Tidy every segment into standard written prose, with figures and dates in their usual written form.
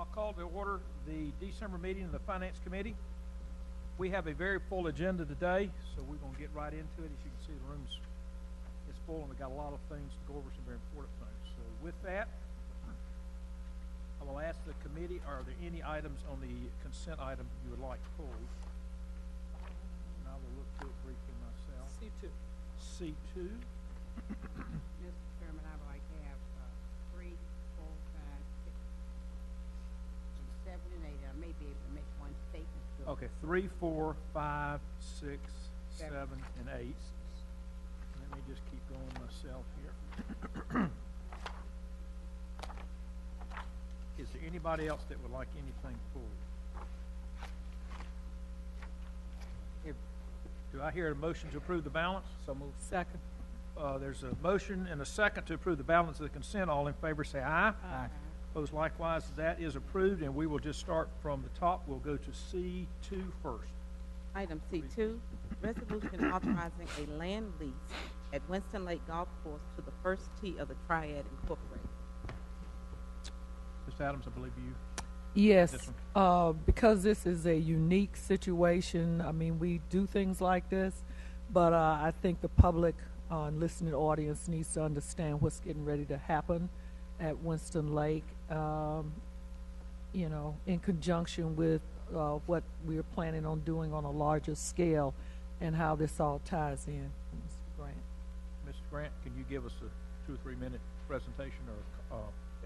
I'll call to order the December meeting of the Finance Committee. We have a very full agenda today, so we're going to get right into it. As you can see, the room's is full, and we've got a lot of things to go over, some very important things. So with that, I will ask the committee, are there any items on the consent item you would like pulled? And I will look through it briefly myself. C2. C2. Mr. Chairman, I would like to have 3, 4, 5, 6, and 7, and 8. I may be able to make one statement. Okay, 3, 4, 5, 6, 7, and 8. Let me just keep going myself here. Is there anybody else that would like anything pulled? Do I hear a motion to approve the balance? So moved. Second. There's a motion and a second to approve the balance of the consent. All in favor say aye. Aye. Opposed likewise. That is approved, and we will just start from the top. We'll go to C2 first. Item C2, resolution authorizing a land lease at Winston Lake Golf Course to the first tee of the Triad Incorporated. Mr. Adams, I believe you. Yes, This because this is a unique situation. I mean, we do things like this, but I think the public and listening audience needs to understand what's getting ready to happen at Winston Lake, you know, in conjunction with what we're planning on doing on a larger scale and how this all ties in. Mr. Grant. Mr. Grant, can you give us a 2 or 3 minute presentation or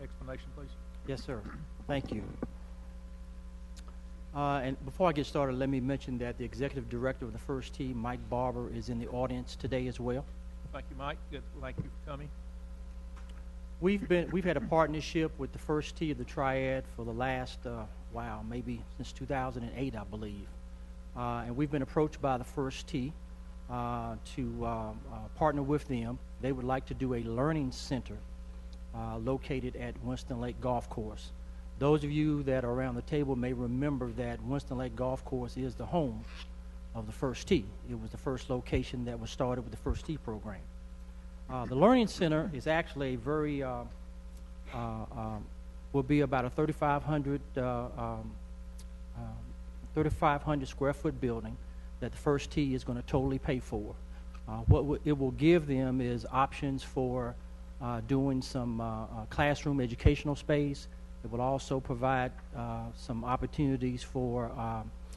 explanation, please? Yes, sir. Thank you. And before I get started, let me mention that the executive director of the First Tee, Mike Barber, is in the audience today as well. Thank you, Mike. Good. Thank you for coming. We've had a partnership with the First Tee of the Triad for the last maybe since 2008, I believe. And we've been approached by the First Tee to partner with them. They would like to do a learning center located at Winston Lake Golf Course. Those of you that are around the table may remember that Winston Lake Golf Course is the home of the First Tee. It was the first location that was started with the First Tee program. The Learning Center is actually a very, will be about a 3,500 square foot building that the First Tee is going to totally pay for. What it will give them is options for doing some classroom educational space. It will also provide some opportunities for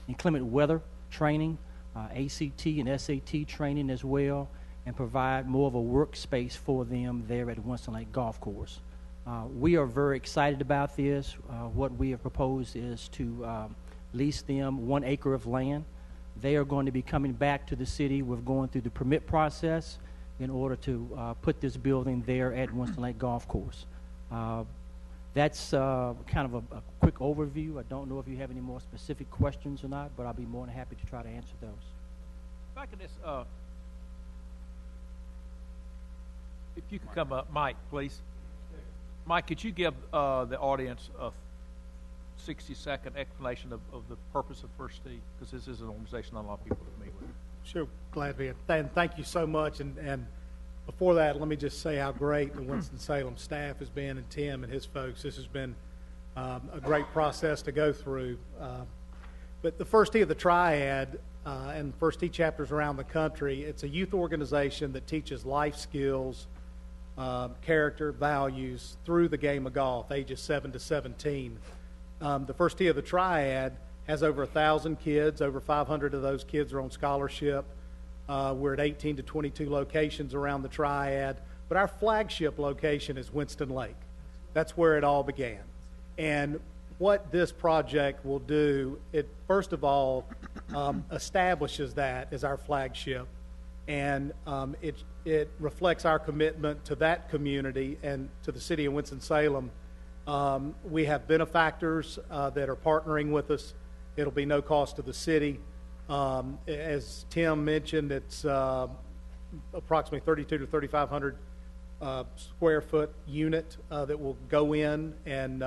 inclement weather training, ACT and SAT training as well, and provide more of a workspace for them there at Winston Lake Golf Course. We are very excited about this. What we have proposed is to lease them 1 acre of land. They are going to be coming back to the city with going through the permit process in order to put this building there at Winston Lake Golf Course. That's kind of a quick overview. I don't know if you have any more specific questions or not, but I'll be more than happy to try to answer those. If I could just, if you could come up, Mike, please. Mike, could you give the audience a 60-second explanation of the purpose of First Tee? Because this is an organization not a lot of people are familiar with. Sure, glad to be here. And thank you so much. And before that, let me just say how great the Winston-Salem staff has been, and Tim and his folks. This has been a great process to go through. But the First Tee of the Triad and First Tee chapters around the country, it's a youth organization that teaches life skills, character, values through the game of golf, ages 7 to 17. The First Tee of the Triad has over 1,000 kids. Over 500 of those kids are on scholarship. We're at 18 to 22 locations around the Triad, but our flagship location is Winston Lake. That's where it all began. And what this project will do, it first of all establishes that as our flagship, and it reflects our commitment to that community and to the city of Winston-Salem. We have benefactors that are partnering with us. It'll be no cost to the city. As Tim mentioned, it's approximately 32 to 3,500 square foot unit that will go in, and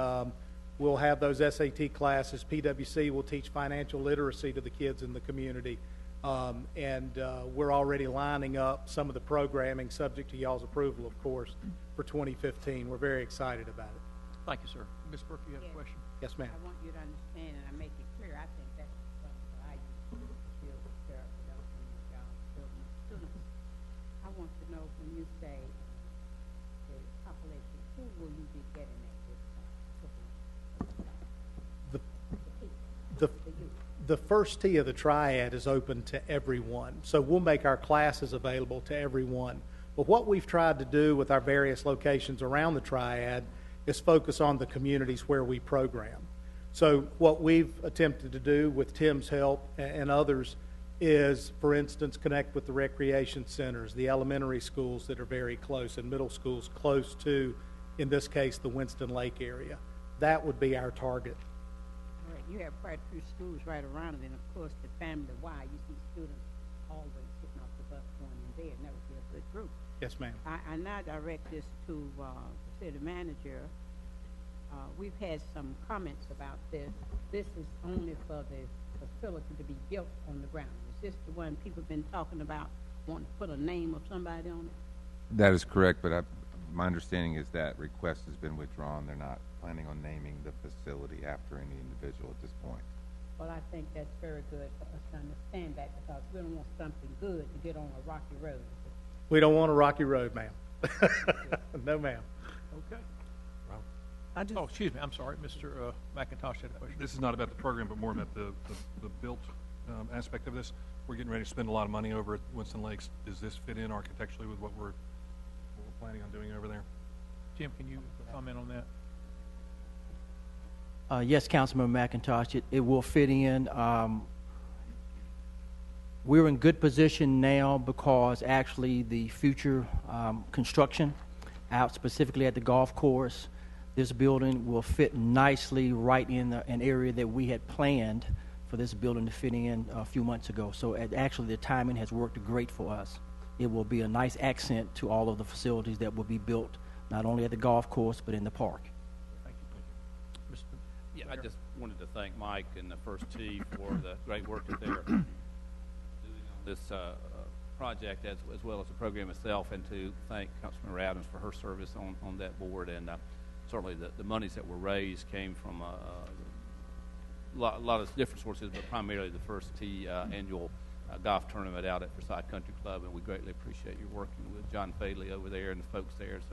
we'll have those SAT classes. PwC will teach financial literacy to the kids in the community, and we're already lining up some of the programming, subject to y'all's approval, of course, for 2015. We're very excited about it. Thank you, sir. Ms. Burke, you have a question? Yes, ma'am. I want you to understand, and I make it clear, I think that's what I used to deal with character development and y'all building students. I want to know when you say the population, who will you be getting at this time? The first tee of the triad is open to everyone, so we'll make our classes available to everyone. But what we've tried to do with our various locations around the triad is focus on the communities where we program. So what we've attempted to do with Tim's help and others is, for instance, connect with the recreation centers, the elementary schools that are very close, and middle schools close to, in this case, the Winston Lake area. That would be our target. All right, you have quite a few schools right around it, and of course, the family-wide, you see students always getting off the bus going in there, and that would be a good group. Yes, ma'am. I now direct this to the city manager. We've had some comments about this. This is only for the facility to be built on the ground. Is this the one people have been talking about, wanting to put a name of somebody on it? That is correct, but my understanding is that request has been withdrawn. They're not planning on naming the facility after any individual at this point. Well, I think that's very good for us to understand that, because we don't want something good to get on a rocky road. We don't want a rocky road, ma'am. No, ma'am. Okay. I just, Oh, excuse me, I'm sorry, Mr. McIntosh had a question. This is not about the program, but more about the built aspect of this. We're getting ready to spend a lot of money over at Winston Lakes. Does this fit in architecturally with what we're planning on doing over there? Jim, can you comment on that? Yes, Councilman McIntosh, it will fit in. We're in good position now because actually the future construction out specifically at the golf course, this building will fit nicely right in an area that we had planned for this building to fit in a few months ago. So actually the timing has worked great for us. It will be a nice accent to all of the facilities that will be built, not only at the golf course, but in the park. Thank you. Mr. Yeah, I just wanted to thank Mike and the First Tee for the great work that they're doing on this project, as well as the program itself, and to thank Councilman Adams for her service on that board. And certainly the monies that were raised came from a lot of different sources, but primarily the First Tee annual golf tournament out at Forsyth Country Club, and we greatly appreciate your working with John Fadley over there and the folks there. It's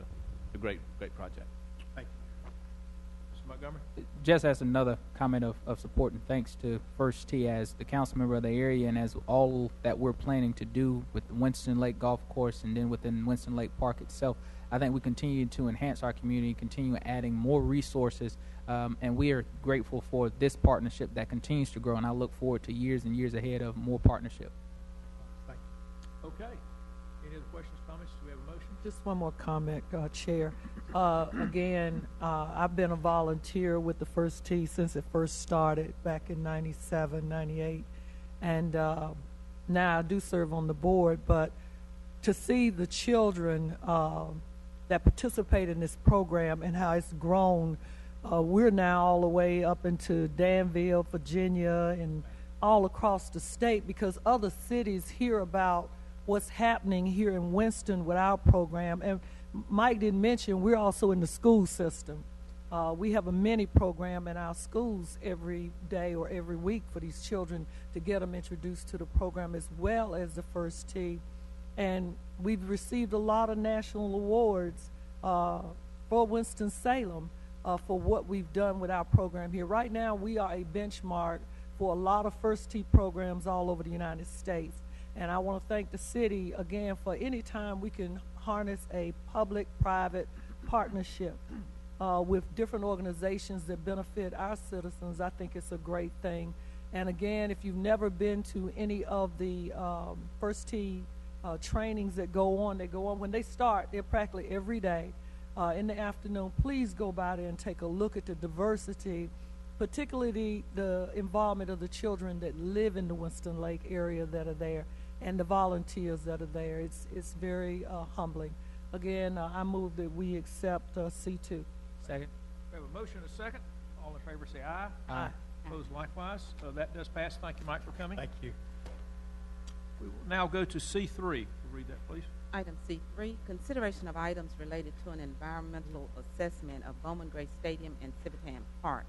a great project. Thank Mr. Montgomery? Just as another comment of support and thanks to First Tee as the council member of the area, and as all that we're planning to do with the Winston Lake Golf Course and then within Winston Lake Park itself. I think we continue to enhance our community, continue adding more resources, and we are grateful for this partnership that continues to grow, and I look forward to years and years ahead of more partnership. Thank you. Okay. Any other questions, comments? Do we have a motion? just one more comment, Chair. Again, I've been a volunteer with the First Tee since it first started back in 97, 98. And now I do serve on the board, but to see the children that participate in this program and how it's grown, we're now all the way up into Danville, Virginia, and all across the state, because other cities hear about what's happening here in Winston with our program. And Mike didn't mention, we're also in the school system. We have a mini program in our schools every day or every week for these children to get them introduced to the program, as well as the First Tee. And we've received a lot of national awards for Winston-Salem for what we've done with our program here. Right now, we are a benchmark for a lot of First Tee programs all over the United States. And I want to thank the city, again, for any time we can harness a public-private partnership with different organizations that benefit our citizens. I think it's a great thing. And again, if you've never been to any of the First Tee trainings that go on when they start, they're practically every day in the afternoon. Please go by there and take a look at the diversity, particularly the involvement of the children that live in the Winston Lake area that are there, and the volunteers that are there. It's very humbling. Again, I move that we accept C2. Second. We have a motion and a second. All in favor say aye. Aye. Opposed likewise. That does pass. Thank you, Mike, for coming. Thank you. We will now go to C3. We'll read that, please. Item C3, consideration of items related to an environmental assessment of Bowman Gray Stadium and Civitan Park.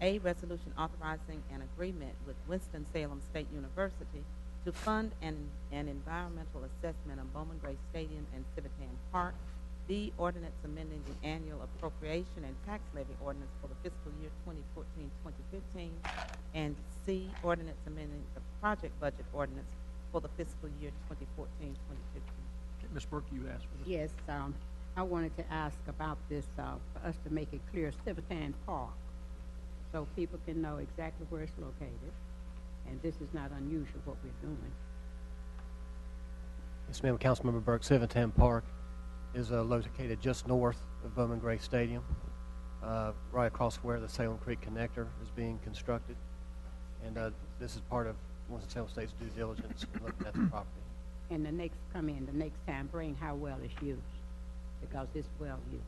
A, resolution authorizing an agreement with Winston-Salem State University to fund an environmental assessment of Bowman Gray Stadium and Civitan Park. B, ordinance amending the annual appropriation and tax levy ordinance for the fiscal year 2014-2015. And C, ordinance amending the project budget ordinance for the fiscal year 2014-2015. Ms. Burke, you asked for this. Yes, I wanted to ask about this, for us to make it clear, Civitan Park, so people can know exactly where it's located. And this is not unusual what we're doing. Yes, ma'am. Councilmember Burke, Civitan Park is located just north of Bowman Gray Stadium, right across where the Salem Creek Connector is being constructed. And this is part of Winston-Salem State's due diligence in looking at the property. And the next time, bring how well it's used, because it's well used.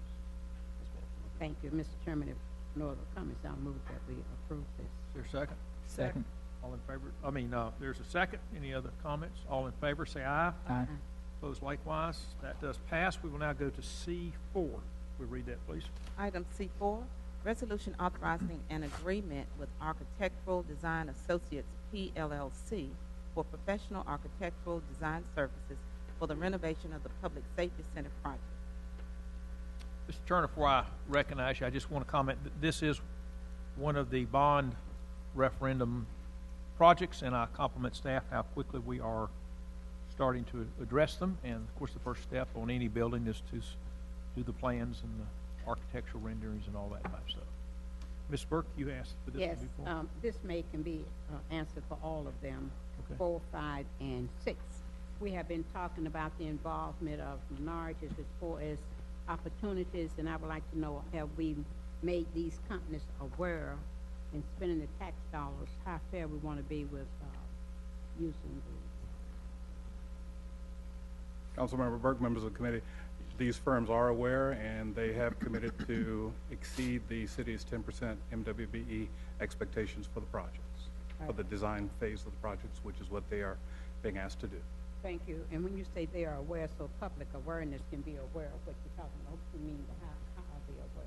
Yes, ma'am. Thank you, Mr. Chairman. If no other comments, I'll move that we approve this. Is there a second? Second. All in favor? There's a second. Any other comments? All in favor, say aye. Aye. Opposed likewise. That does pass. We will now go to C4. Will we read that, please? Item C4, resolution authorizing an agreement with Architectural Design Associates, PLLC, for professional architectural design services for the renovation of the Public Safety Center project. Mr. Turner, before I recognize you, I just want to comment that this is one of the bond referendum projects, and I compliment staff how quickly we are starting to address them. And of course, the first step on any building is to do the plans and the architectural renderings and all that type of stuff. Ms. Burke, you asked for this Yes, before. this can be answered for all of them, Okay. 4, 5, and 6. We have been talking about the involvement of minorities as far as opportunities, and I would like to know, have we made these companies aware in spending the tax dollars, how fair we want to be with using Councilmember Burke, members of the committee, these firms are aware and they have committed to exceed the city's 10% MWBE expectations for the projects, for the design phase of the projects, which is what they are being asked to do. Thank you. And when you say they are aware, so public awareness can be aware of what you're talking about, what do you mean by how are they aware?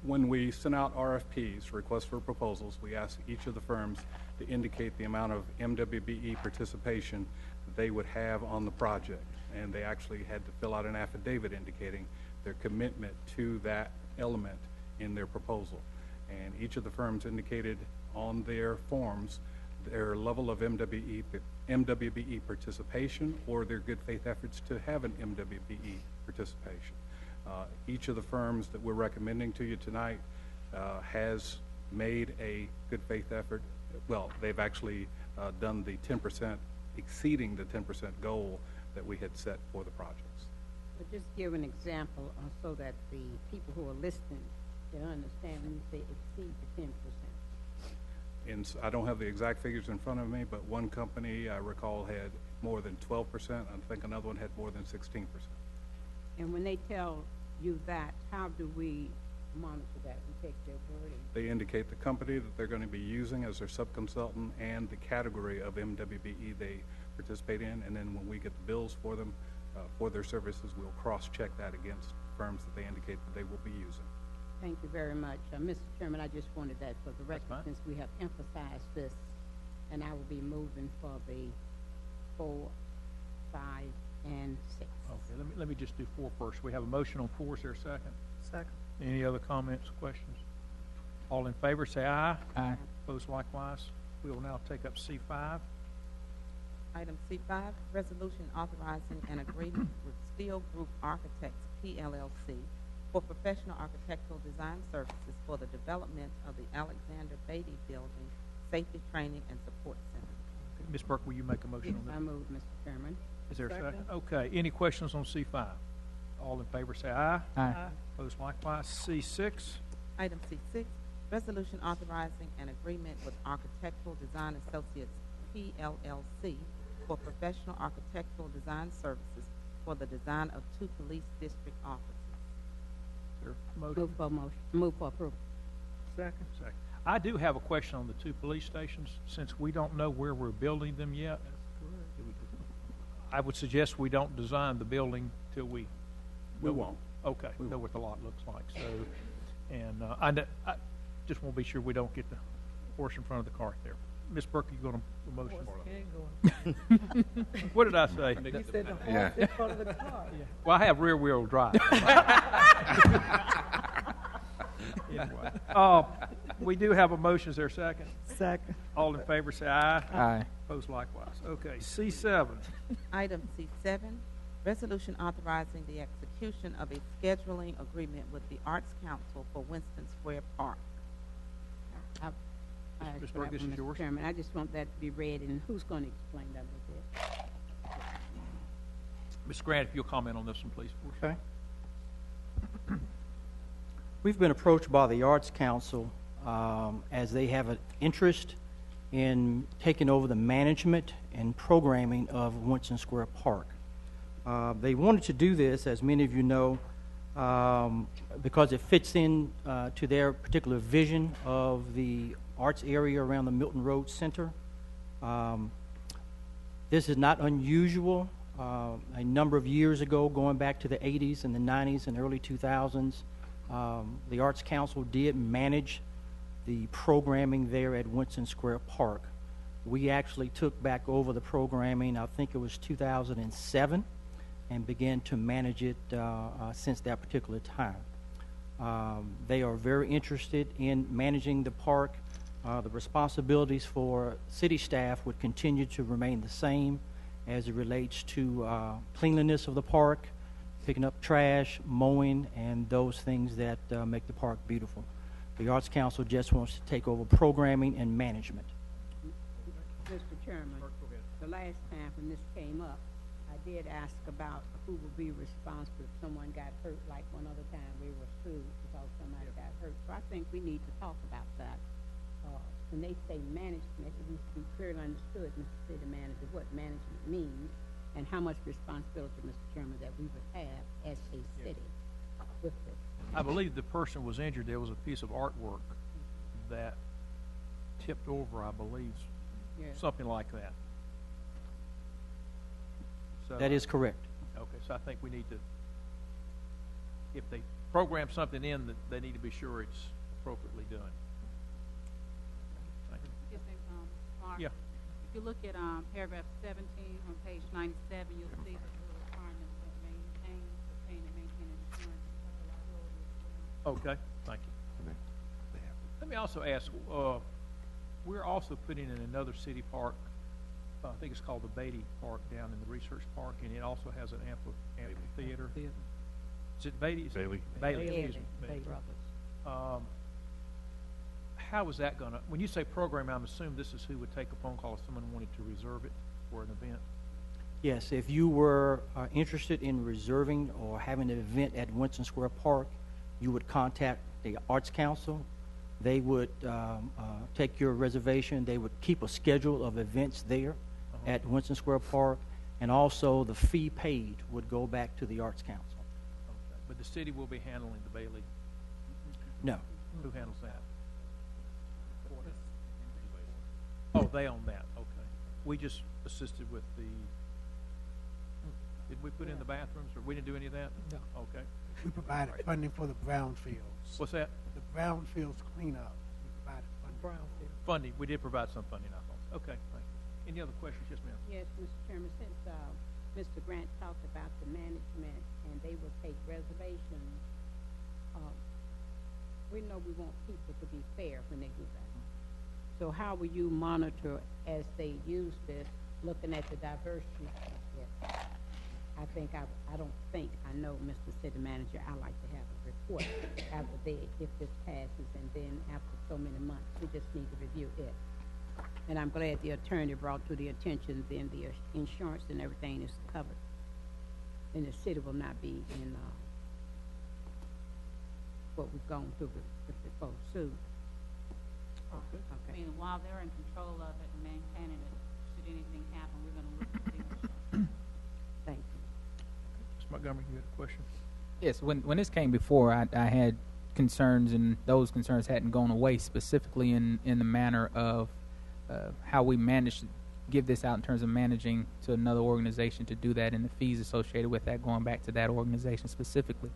When we send out RFPs, requests for proposals, we ask each of the firms to indicate the amount of MWBE participation that they would have on the project. And they actually had to fill out an affidavit indicating their commitment to that element in their proposal. And each of the firms indicated on their forms their level of MWBE participation or their good faith efforts to have an MWBE participation. Each of the firms that we're recommending to you tonight has made a good faith effort. Well, they've actually done the 10%, exceeding the 10% goal that we had set for the projects. But just give an example so that the people who are listening can understand when you say exceed the 10%. And I don't have the exact figures in front of me, but one company I recall had more than 12%. I think another one had more than 16%. And when they tell you that, how do we monitor that? We take their word. They indicate the company that they're going to be using as their subconsultant and the category of MWBE they participate in, and then when we get the bills for them, for their services, we'll cross-check that against firms that they indicate that they will be using. Thank you very much. Mr. Chairman, I just wanted that for the record, since we have emphasized this, and I will be moving for the 4, 5, and 6. Okay, let me just do 4 first. We have a motion on 4. Is there a second? Second. Any other comments, questions? All in favor, say aye. Aye. Opposed likewise. We will now take up C5. Item C5, resolution authorizing an agreement with Steel Group Architects, PLLC, for professional architectural design services for the development of the Alexander Beatty Building Safety Training and Support Center. Ms. Burke, will you make a motion Yes, on I that? move, Mr. Chairman. Is there a second? Okay, any questions on C5? All in favor, say aye. Aye. Opposed likewise. C6. Item C6, resolution authorizing an agreement with Architectural Design Associates, PLLC, for professional architectural design services for the design of 2 police district offices. Is there a motion? Move for approval. Second. I do have a question on the 2 police stations, since we don't know where we're building them yet. I would suggest we don't design the building till we We won't. Okay, We know what the lot looks like. So, and just want to be sure we don't get the horse in front of the cart there. Ms. Burke, you going to motion? What did I say? You said the horse Yeah. in front of the car. Well, I have rear-wheel drive. Anyway, we do have a motion. Is there a second? Second. All in favor, say aye. Aye. Opposed likewise. Okay, C7. Item C7, resolution authorizing the execution of a scheduling agreement with the Arts Council for Winston Square Park. Ms. Burke, this is Mr. yours. Chairman, I just want that to be read, and who's going to explain that a little bit? Ms. Grant, if you'll comment on this one, please. Okay. We've been approached by the Arts Council as they have an interest in taking over the management and programming of Winston Square Park. They wanted to do this, as many of you know, because it fits in to their particular vision of the arts area around the Milton Road Center. This is not unusual. A number of years ago, going back to the 80s and the 90s and early 2000s, the Arts Council did manage the programming there at Winston Square Park. We actually took back over the programming, I think it was 2007, and began to manage it since that particular time. They are very interested in managing the park. The responsibilities for city staff would continue to remain the same as it relates to cleanliness of the park, picking up trash, mowing, and those things that make the park beautiful. The Arts Council just wants to take over programming and management. Mr. Chairman, the last time when this came up, I did ask about who would be responsible if someone got hurt, like one other time we were sued because somebody got hurt. So I think we need to talk about that. When they say management, it needs to be clearly understood, Mr. City Manager, what management means and how much responsibility, Mr. Chairman, that we would have as a city with this. I believe the person was injured. There was a piece of artwork that tipped over, I believe, something like that. So, That is correct. Okay, so I think we need to, if they program something in, that they need to be sure it's appropriately done. Thank you. Yes, ma'am. Mark, Yeah. if you look at paragraph 17 on page 97, you'll see that the requirements of maintain, obtain, and maintain insurance cover liability. Okay, thank you. Let me also ask, we're also putting in another city park, I think it's called the Beatty Park down in the Research Park, and it also has an amphitheater. Is it Beatty? Bailey. Bailey, excuse me. Bailey. How is that gonna, when you say program, I'm assuming this is who would take a phone call if someone wanted to reserve it for an event? Yes, if you were interested in reserving or having an event at Winston Square Park, you would contact the Arts Council. They would take your reservation. They would keep a schedule of events there at Winston Square Park, and also the fee paid would go back to the Arts Council. Okay. But the city will be handling the Bailey? No. Who handles that? Oh, they own that, okay. We just assisted with the, did we put in the bathrooms, or we didn't do any of that? No. Okay. We provided funding for the brownfields. What's that? The brownfields cleanup. We provided funding. Brownfield. Funding, we did provide some funding, I thought. Okay, thank you. Any other questions? Yes, ma'am. Yes, Mr. Chairman, since Mr. Grant talked about the management and they will take reservations, we know we want people to be fair when they do that. So how will you monitor as they use this, looking at the diversity of it? I don't think, I know, Mr. City Manager, I like to have a report after if this passes, and then after so many months, we just need to review it. And I'm glad the attorney brought to the attention then the insurance and everything is covered. And the city will not be in what we've gone through with the folks sued. I Okay. mean, while they're in control of it and maintaining it, should anything happen, we're going to look at the insurance. Thank you. Ms. Montgomery, you had a question? Yes, when this came before, I had concerns, and those concerns hadn't gone away, specifically in the manner of how we managed to give this out in terms of managing to another organization to do that, and the fees associated with that going back to that organization specifically.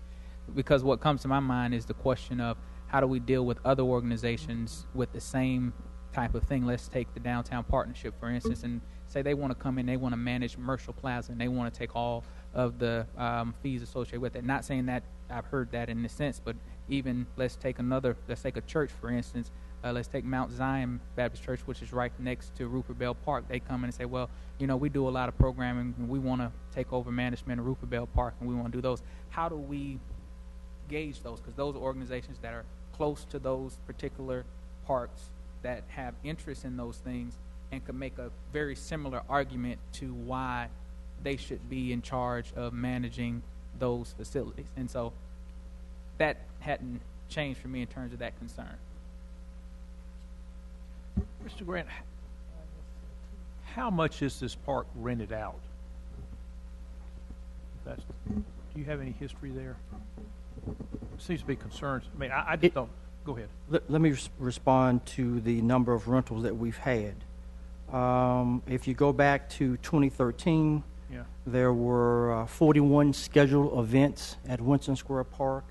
Because what comes to my mind is the question of how do we deal with other organizations with the same type of thing? Let's take the Downtown Partnership, for instance, and say they want to come in, they want to manage Commercial Plaza, and they want to take all of the fees associated with it. Not saying that I've heard that in a sense, but even let's take a church, for instance. Let's take Mount Zion Baptist Church, which is right next to Rupert Bell Park. They come in and say, well, we do a lot of programming, and we want to take over management of Rupert Bell Park, and we want to do those. How do we gauge those? Because those are organizations that are close to those particular parks that have interest in those things and could make a very similar argument to why they should be in charge of managing those facilities. And so that hadn't changed for me in terms of that concern. Mr. Grant, how much is this park rented out? Do you have any history there? Seems to be concerns. I mean, I just don't. Go ahead. Let me respond to the number of rentals that we've had. If you go back to 2013, Yeah. there were 41 scheduled events at Winston Square Park.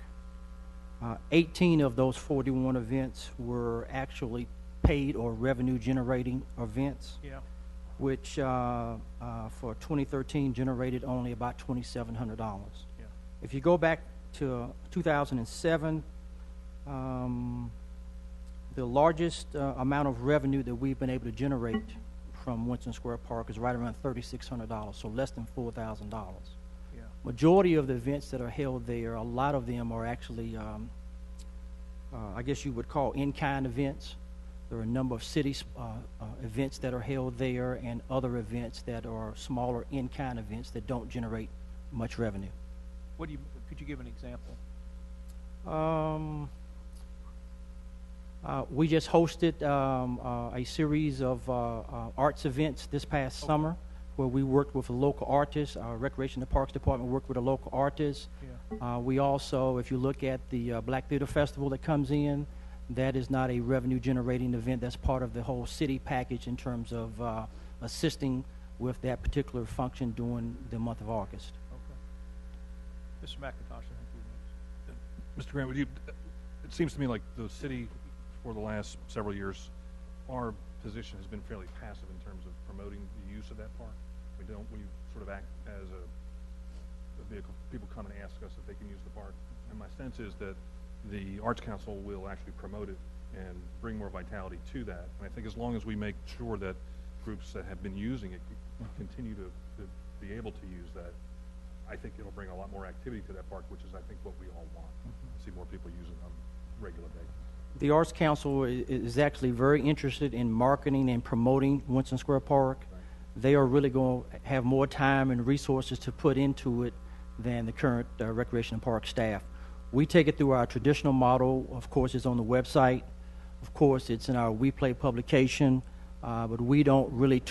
18 of those 41 events were actually paid or revenue-generating events, Yeah. which for 2013 generated only about $2,700. Yeah. If you go back to 2007, the largest amount of revenue that we've been able to generate from Winston Square Park is right around $3,600, so less than $4,000. Yeah. Majority of the events that are held there, a lot of them are actually, I guess you would call in-kind events. There are a number of city events that are held there and other events that are smaller in-kind events that don't generate much revenue. Could you give an example? We just hosted a series of arts events this past summer where we worked with a local artist. Our Recreation and Parks Department worked with a local artist. Yeah. We also, if you look at the Black Theater Festival that comes in, that is not a revenue-generating event. That's part of the whole city package in terms of assisting with that particular function during the month of August. Okay. Mr. McIntosh, I think you next. Mr. Grant, it seems to me like the city, for the last several years, our position has been fairly passive in terms of promoting the use of that park. We sort of act as a vehicle. People come and ask us if they can use the park. And my sense is that the Arts Council will actually promote it and bring more vitality to that. And I think as long as we make sure that groups that have been using it continue to be able to use that, I think it'll bring a lot more activity to that park, which is, I think, what we all want. See more people using it on a regular basis. The Arts Council is actually very interested in marketing and promoting Winston Square Park. Right. They are really going to have more time and resources to put into it than the current Recreation and Park staff. We take it through our traditional model. Of course, it's on the website. Of course, it's in our We Play publication. But we don't really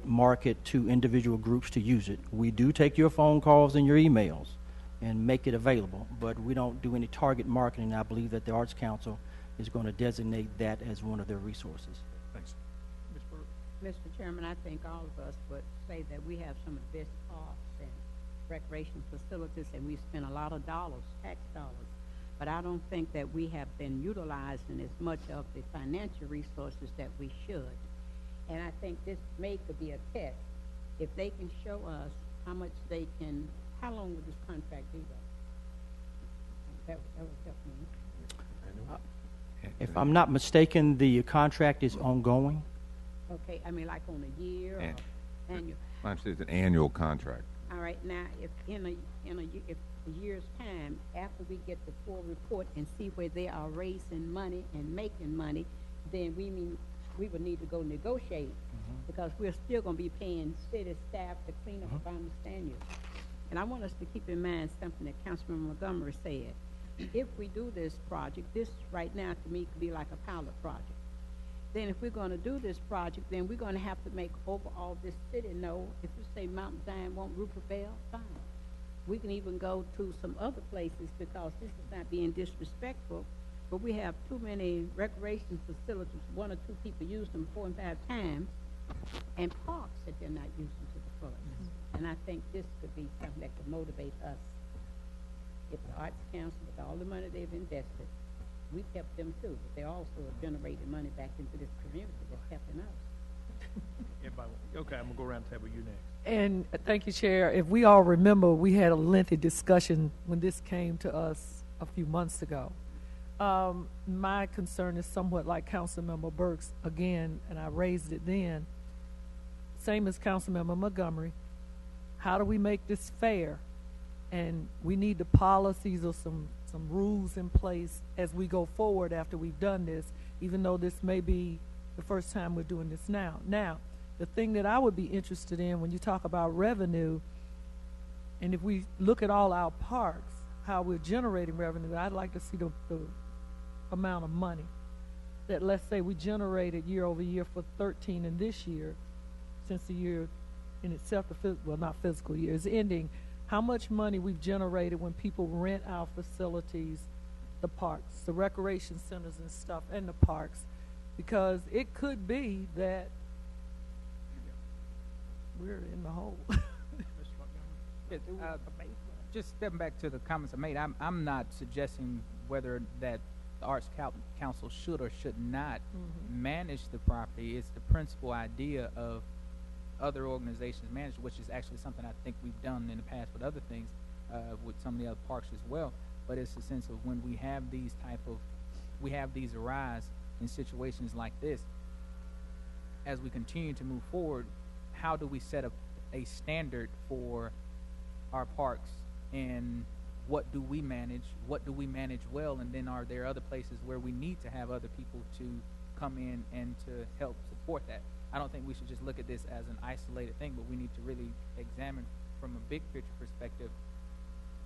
market to individual groups to use it. We do take your phone calls and your emails and make it available, but we don't do any target marketing. I believe that the Arts Council is going to designate that as one of their resources. Thanks. Mr. Chairman, I think all of us would say that we have some of the best parks and recreation facilities, and we spend a lot of dollars, tax dollars. But I don't think that we have been utilizing as much of the financial resources that we should. And I think this could be a test. If they can show us how much they can, how long would this contract be though? That would help me. If I'm not mistaken, the contract is ongoing. Okay, I mean like on a year or annual? I understand it's an annual contract. All right, now if if a year's time, after we get the full report and see where they are raising money and making money, then we would need to go negotiate because we're still going to be paying city staff to clean up, if I understand you. And I want us to keep in mind something that Councilman Montgomery said. If we do this project, this right now to me could be like a pilot project. Then if we're going to do this project, then we're going to have to make overall this city know, if you say Mount Zion won't Rupert Bell, fine. We can even go to some other places because this is not being disrespectful, but we have too many recreation facilities, 1 or 2 people use them 4 and 5 times, and parks that they're not using to the fullest. And I think this could be something that could motivate us. If the Arts Council, with all the money they've invested, we've helped them too, but they're also generating money back into this community that's helping us. Everybody, okay, I'm gonna go around the table, you next. And thank you, Chair. If we all remember, we had a lengthy discussion when this came to us a few months ago. My concern is somewhat like Councilmember Burke's again, and I raised it then. Same as Councilmember Montgomery. How do we make this fair? And we need the policies or some rules in place as we go forward after we've done this, even though this may be the first time we're doing this now. Now, the thing that I would be interested in when you talk about revenue, and if we look at all our parks, how we're generating revenue, I'd like to see the amount of money that, let's say, we generated year over year for 13 and this year, since the year in itself, not physical year, is ending, how much money we've generated when people rent our facilities, the parks, the recreation centers and stuff, and the parks, because it could be that we're in the hole. Just stepping back to the comments I made, I'm not suggesting whether that the Arts Council should or should not manage the property. It's the principal idea of other organizations manage, which is actually something I think we've done in the past with other things, with some of the other parks as well. But it's a sense of when we have these arise in situations like this, as we continue to move forward, how do we set up a standard for our parks, and what do we manage well, and then are there other places where we need to have other people to come in and to help support that? I don't think we should just look at this as an isolated thing, but we need to really examine from a big picture perspective.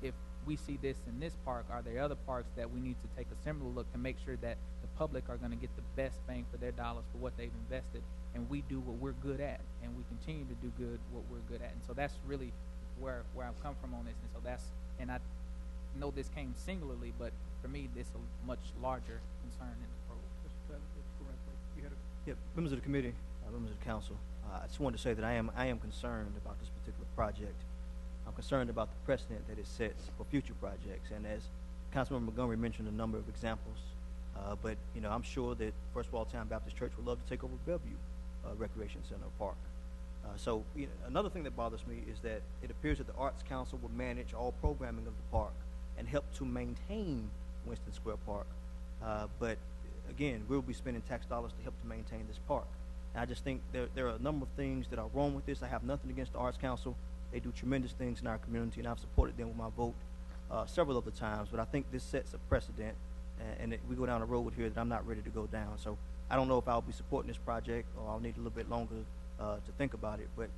If we see this in this park, are there other parks that we need to take a similar look to make sure that the public are going to get the best bang for their dollars for what they've invested, and we do what we're good at, and we continue to do what we're good at. And so that's really where I've come from on this. And so and I know this came singularly, but for me, this is a much larger concern in the program. Yep, members of the committee, members of the council, I just wanted to say that I am concerned about this particular project. I'm concerned about the precedent that it sets for future projects. And as Councilmember Montgomery mentioned a number of examples, but I'm sure that First Walltown Baptist Church would love to take over Bellevue Recreation Center Park. So another thing that bothers me is that it appears that the Arts Council will manage all programming of the park and help to maintain Winston Square Park. But again, we'll be spending tax dollars to help to maintain this park. And I just think there are a number of things that are wrong with this. I have nothing against the Arts Council. They do tremendous things in our community, and I've supported them with my vote several other times. But I think this sets a precedent, and we go down a road here that I'm not ready to go down. So I don't know if I'll be supporting this project, or I'll need a little bit longer to think about it. But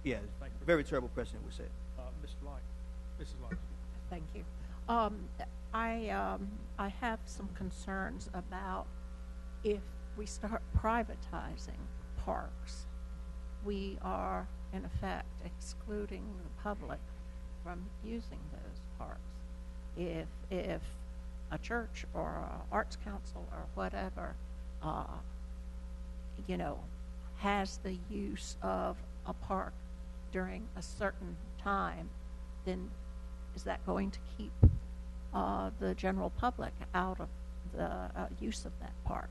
yeah, very terrible precedent was set. Mr. Light, Mrs. Light. Thank you. I have some concerns about if we start privatizing parks, we are in effect excluding the public from using those parks. If a church or an arts council or whatever, has the use of a park during a certain time, then is that going to keep the general public out of the use of that park?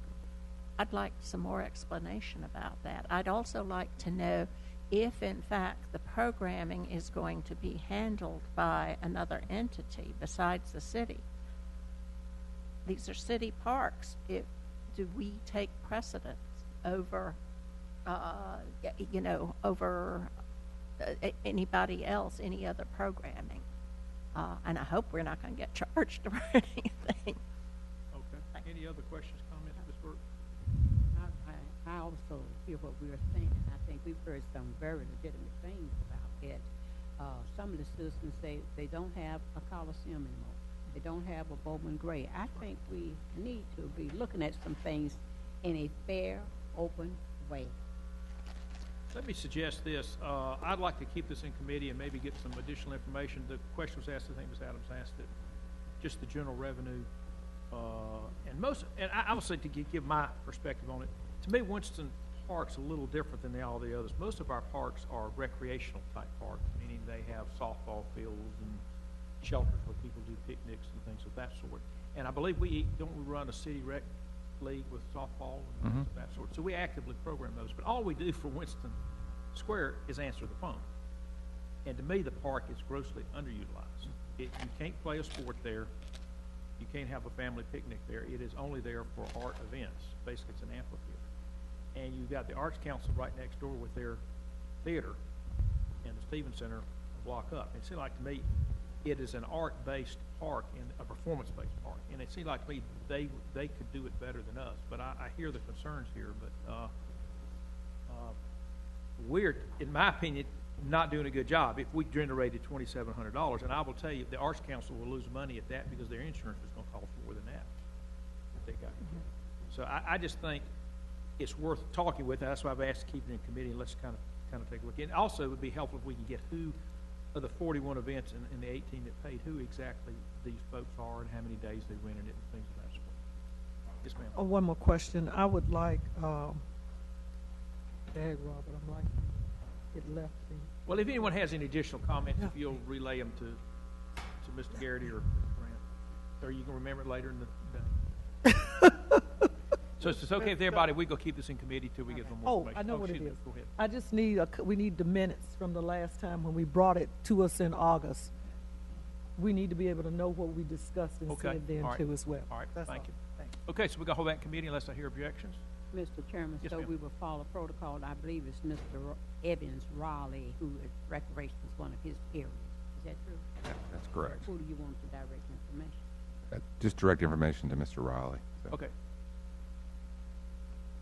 I'd like some more explanation about that. I'd also like to know if, in fact, the programming is going to be handled by another entity besides the city. These are city parks. Do we take precedence over, over anybody else, any other programming? And I hope we're not going to get charged or anything. Okay. Any other questions, comments, Ms. Burke? I also hear what we were saying. I think we've heard some very legitimate things about it. Some of the citizens say they don't have a Coliseum anymore. They don't have a Bowman Gray. I think we need to be looking at some things in a fair, open way. Let me suggest this. I'd like to keep this in committee and maybe get some additional information. The question was asked, I think Ms. Adams asked it, just the general revenue. And I would say to give my perspective on it, to me, Winston Park's a little different than all the others. Most of our parks are recreational type parks, meaning they have softball fields and shelters where people do picnics and things of that sort. And I believe don't we run a city rec league with softball and things of that sort. So we actively program those. But all we do for Winston Square is answer the phone. And to me, the park is grossly underutilized. You can't play a sport there. You can't have a family picnic there. It is only there for art events. Basically, it's an amphitheater. And you've got the Arts Council right next door with their theater and the Stevens Center a block up. It seemed like to me it is an art-based park and a performance-based park. And it seemed like to me they could do it better than us. But I hear the concerns here. But we're, in my opinion, not doing a good job if we generated $2,700. And I will tell you, the Arts Council will lose money at that because their insurance is going to cost more than that. If they got it. So I just think it's worth talking with. That's why I've asked to keep it in committee and let's kind of take a look. And also, it would be helpful if we can get who of the 41 events and the 18 that paid, who exactly these folks are and how many days they rented it and things of that sort. Yes, ma'am. One more question. I would like, Robert, I'm like, it left me. Well, if anyone has any additional comments, if you'll relay them to Mr. Garrity or Mr. Grant, or you can remember it later in the day. So it's okay with everybody. We go keep this in committee till we get some more information. I know what it is. Go ahead. I just need we need the minutes from the last time when we brought it to us in August. We need to be able to know what we discussed and said then too as well. All right. That's Thank all. you. Thanks. Okay, so we're gonna hold that in committee unless I hear objections. Mr. Chairman, Yes, so ma'am. we will follow protocol. I believe it's Mr. Evans Raleigh, who is recreation is one of his areas. Is that true? That's correct. Who do you want to direct information? Just direct information to Mr. Riley. So. Okay.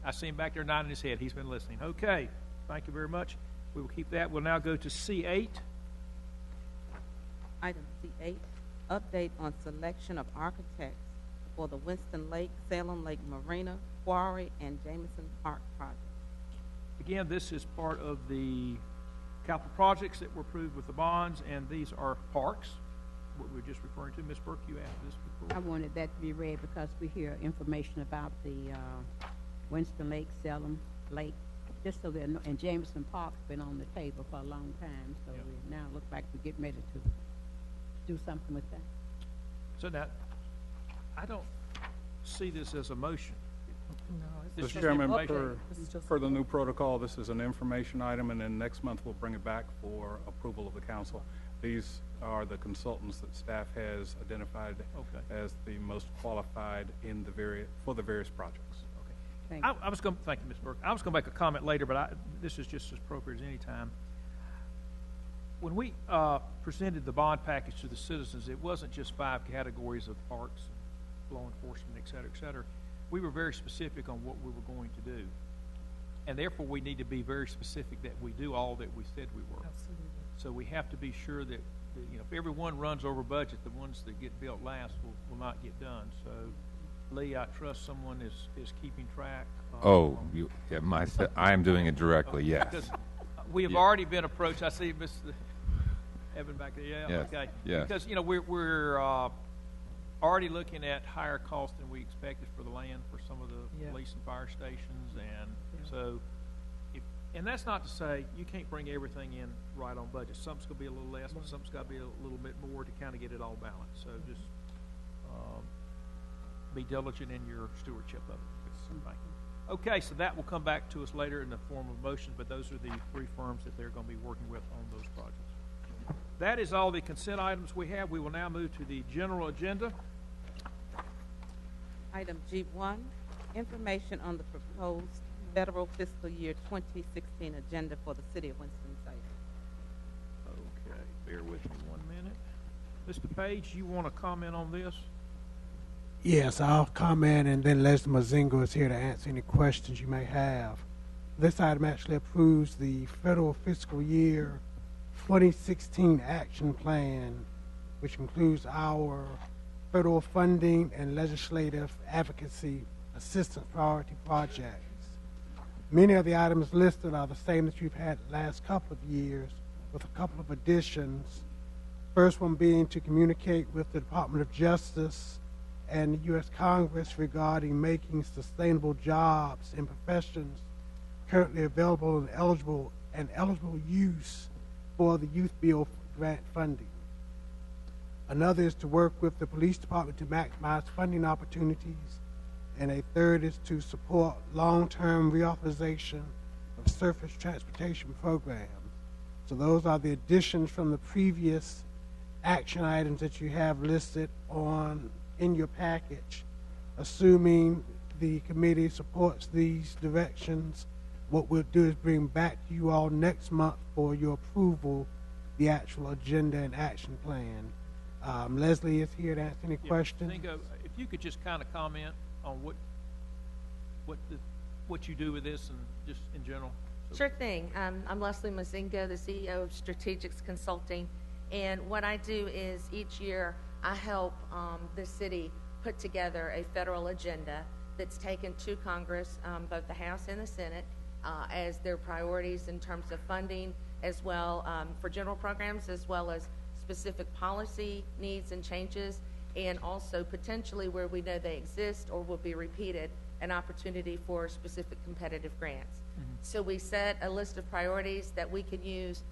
I see him back there nodding his head. He's been listening. Okay. Thank you very much. We will keep that. We'll now go to C8. Item C8, update on selection of architects for the Winston-Salem Lake Marina, Quarry, and Jameson Park projects. Again, this is part of the capital projects that were approved with the bonds, and these are parks, what we were just referring to. Ms. Burke, you asked this before. I wanted that to be read because we hear information about the Winston-Salem Lake, just so that, and Jameson Park's been on the table for a long time, so we now look like we're getting ready to do something with that. So now, I don't see this as a motion. No, This it's is Mr. Chairman, information. for the new protocol, this is an information item, and then next month we'll bring it back for approval of the council. These are the consultants that staff has identified as the most qualified in for the various projects. Thank you. I was going. Thank you, Ms. Burke. I was going to make a comment later, but this is just as appropriate as any time. When we presented the bond package to the citizens, it wasn't just 5 categories of parks, law enforcement, et cetera, we were very specific on what we were going to do. And therefore, we need to be very specific that we do all that we said we were. Absolutely. So we have to be sure that if everyone runs over budget, the ones that get built last will not get done. So, Lee, I trust someone is keeping track. I am doing it directly, yes. Because we have already been approached. I see Mr. Evan back there. Yeah, Yes. okay. Yes. Because, we're already looking at higher cost than we expected for the land for some of the police and fire stations. And so, and that's not to say you can't bring everything in right on budget. Something's going to be a little less, but something's got to be a little bit more to kind of get it all balanced. So just be diligent in your stewardship of it. Thank you. Okay, so that will come back to us later in the form of motions, but those are the 3 firms that they're going to be working with on those projects. That is all the consent items we have. We will now move to the general agenda. Item G1, information on the proposed federal fiscal year 2016 agenda for the city of Winston-Salem. Okay, bear with me 1 minute. Mr. Page, you want to comment on this? Yes, I'll comment, and then Leslie Mazingo is here to answer any questions you may have. This item actually approves the federal fiscal year 2016 action plan, which includes our federal funding and legislative advocacy assistance priority projects. Many of the items listed are the same that you've had the last couple of years, with a couple of additions. First one being to communicate with the Department of Justice and the U.S. Congress regarding making sustainable jobs in professions currently available and eligible use for the Youth Bill grant funding. Another is to work with the police department to maximize funding opportunities. And a third is to support long-term reauthorization of surface transportation programs. So those are the additions from the previous action items that you have listed in your package. Assuming the committee supports these directions, what we'll do is bring back to you all next month for your approval the actual agenda and action plan. Leslie is here to answer any questions. If you could just kind of comment on what you do with this and just in general. Sure thing. I'm Leslie Mazinga, the CEO of Strategics Consulting, and what I do is each year I help the city put together a federal agenda that's taken to Congress, both the House and the Senate, as their priorities in terms of funding, as well for general programs, as well as specific policy needs and changes, and also potentially where we know they exist or will be repeated, an opportunity for specific competitive grants. So we set a list of priorities that we can use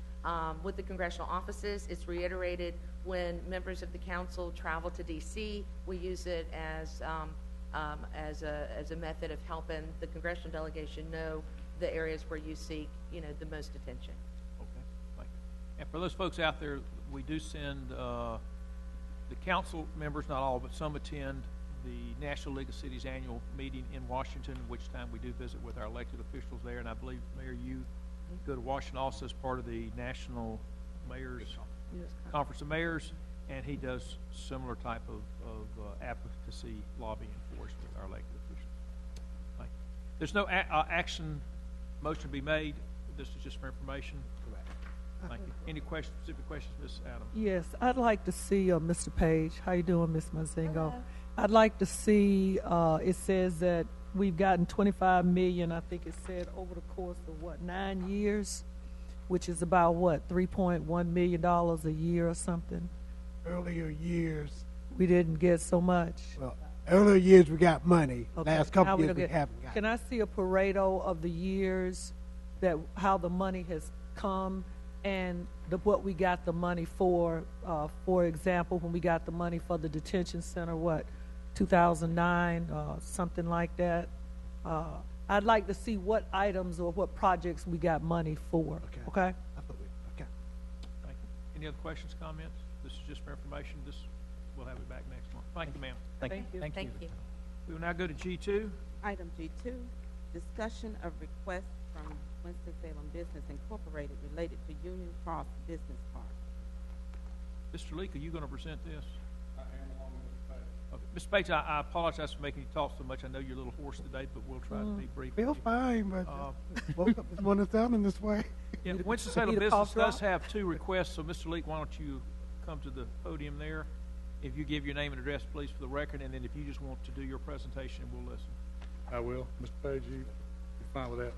with the congressional offices. It's reiterated when members of the council travel to D.C. We use it as a method of helping the congressional delegation know the areas where you seek, the most attention. Okay, thank you. And for those folks out there, we do send the council members, not all, but some attend the National League of Cities annual meeting in Washington, which time we do visit with our elected officials there. And I believe, Mayor, you go to Washington also as part of the National Mayors Conference of Mayors, and he does similar type of advocacy lobbying for us with our elected officials. Thank you. There's no action motion to be made. This is just for information. Thank you. Any questions, specific questions, Ms. Adams? Yes, I'd like to see Mr. Page. How you doing, Ms. Mazingo? I'd like to see, it says that we've gotten $25 million, I think it said, over the course of, 9 years, which is about, $3.1 million a year or something? Earlier years. We didn't get so much. Well, earlier years we got money. Okay. Last couple of years we haven't got. Can I see a Pareto of the years how the money has come and what we got the money for? For example, when we got the money for the detention center, 2009, something like that. I'd like to see what items or what projects we got money for. Okay? Okay. Thank you. Any other questions, comments? This is just for information. We'll have it back next month. Thank you, ma'am. Thank you. Thank you. We will now go to G2. Item G2, discussion of request from Winston-Salem Business Incorporated related to Union Cross Business Park. Mr. Leake, are you going to present this? I am, along with Mr. Page. Okay. Mr. Page, I apologize for making you talk so much. I know you're a little hoarse today, but we'll try to be brief. Feel fine, but woke up this morning sounding this way. Yeah, Winston-Salem Business does have 2 requests, so Mr. Leake, why don't you come to the podium there? If you give your name and address, please, for the record, and then if you just want to do your presentation, we'll listen. I will. Mr. Page, you fine with that?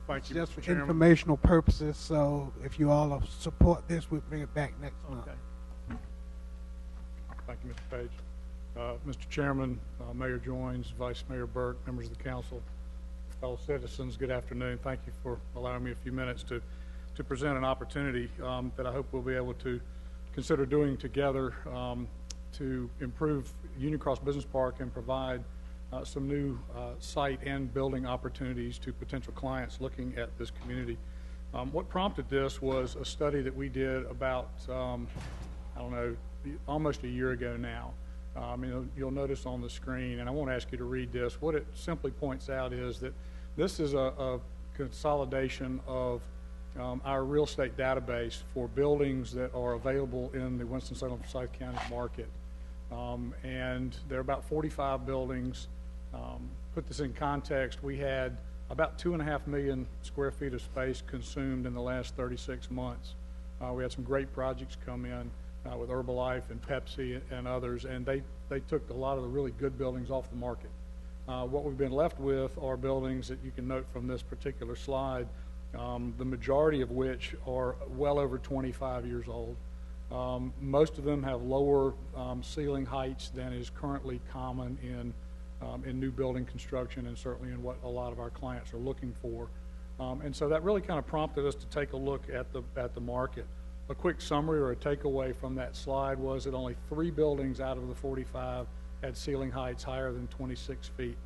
Thank you, Just Mr. for Chairman. informational purposes, so if you all support this, we'll bring it back next month. Okay. Thank you, Mr. Page. Mr. Chairman, Mayor Joines, Vice Mayor Burke, members of the council, fellow citizens, good afternoon. Thank you for allowing me a few minutes to present an opportunity that I hope we'll be able to consider doing together to improve Union Cross Business Park and provide some new site and building opportunities to potential clients looking at this community. What prompted this was a study that we did about, almost a year ago now. You'll notice on the screen, and I won't ask you to read this, what it simply points out is that this is a consolidation of our real estate database for buildings that are available in the Winston-Salem Forsyth County market. And there are about 45 buildings. Put this in context, we had about 2.5 million square feet of space consumed in the last 36 months. We had some great projects come in with Herbalife and Pepsi and others, and they took a lot of the really good buildings off the market. What we've been left with are buildings that you can note from this particular slide, the majority of which are well over 25 years old. Most of them have lower ceiling heights than is currently common in new building construction, and certainly in what a lot of our clients are looking for. And so that really kind of prompted us to take a look at the market. a quick summary or a takeaway from that slide was that only 3 buildings out of the 45 had ceiling heights higher than 26 feet.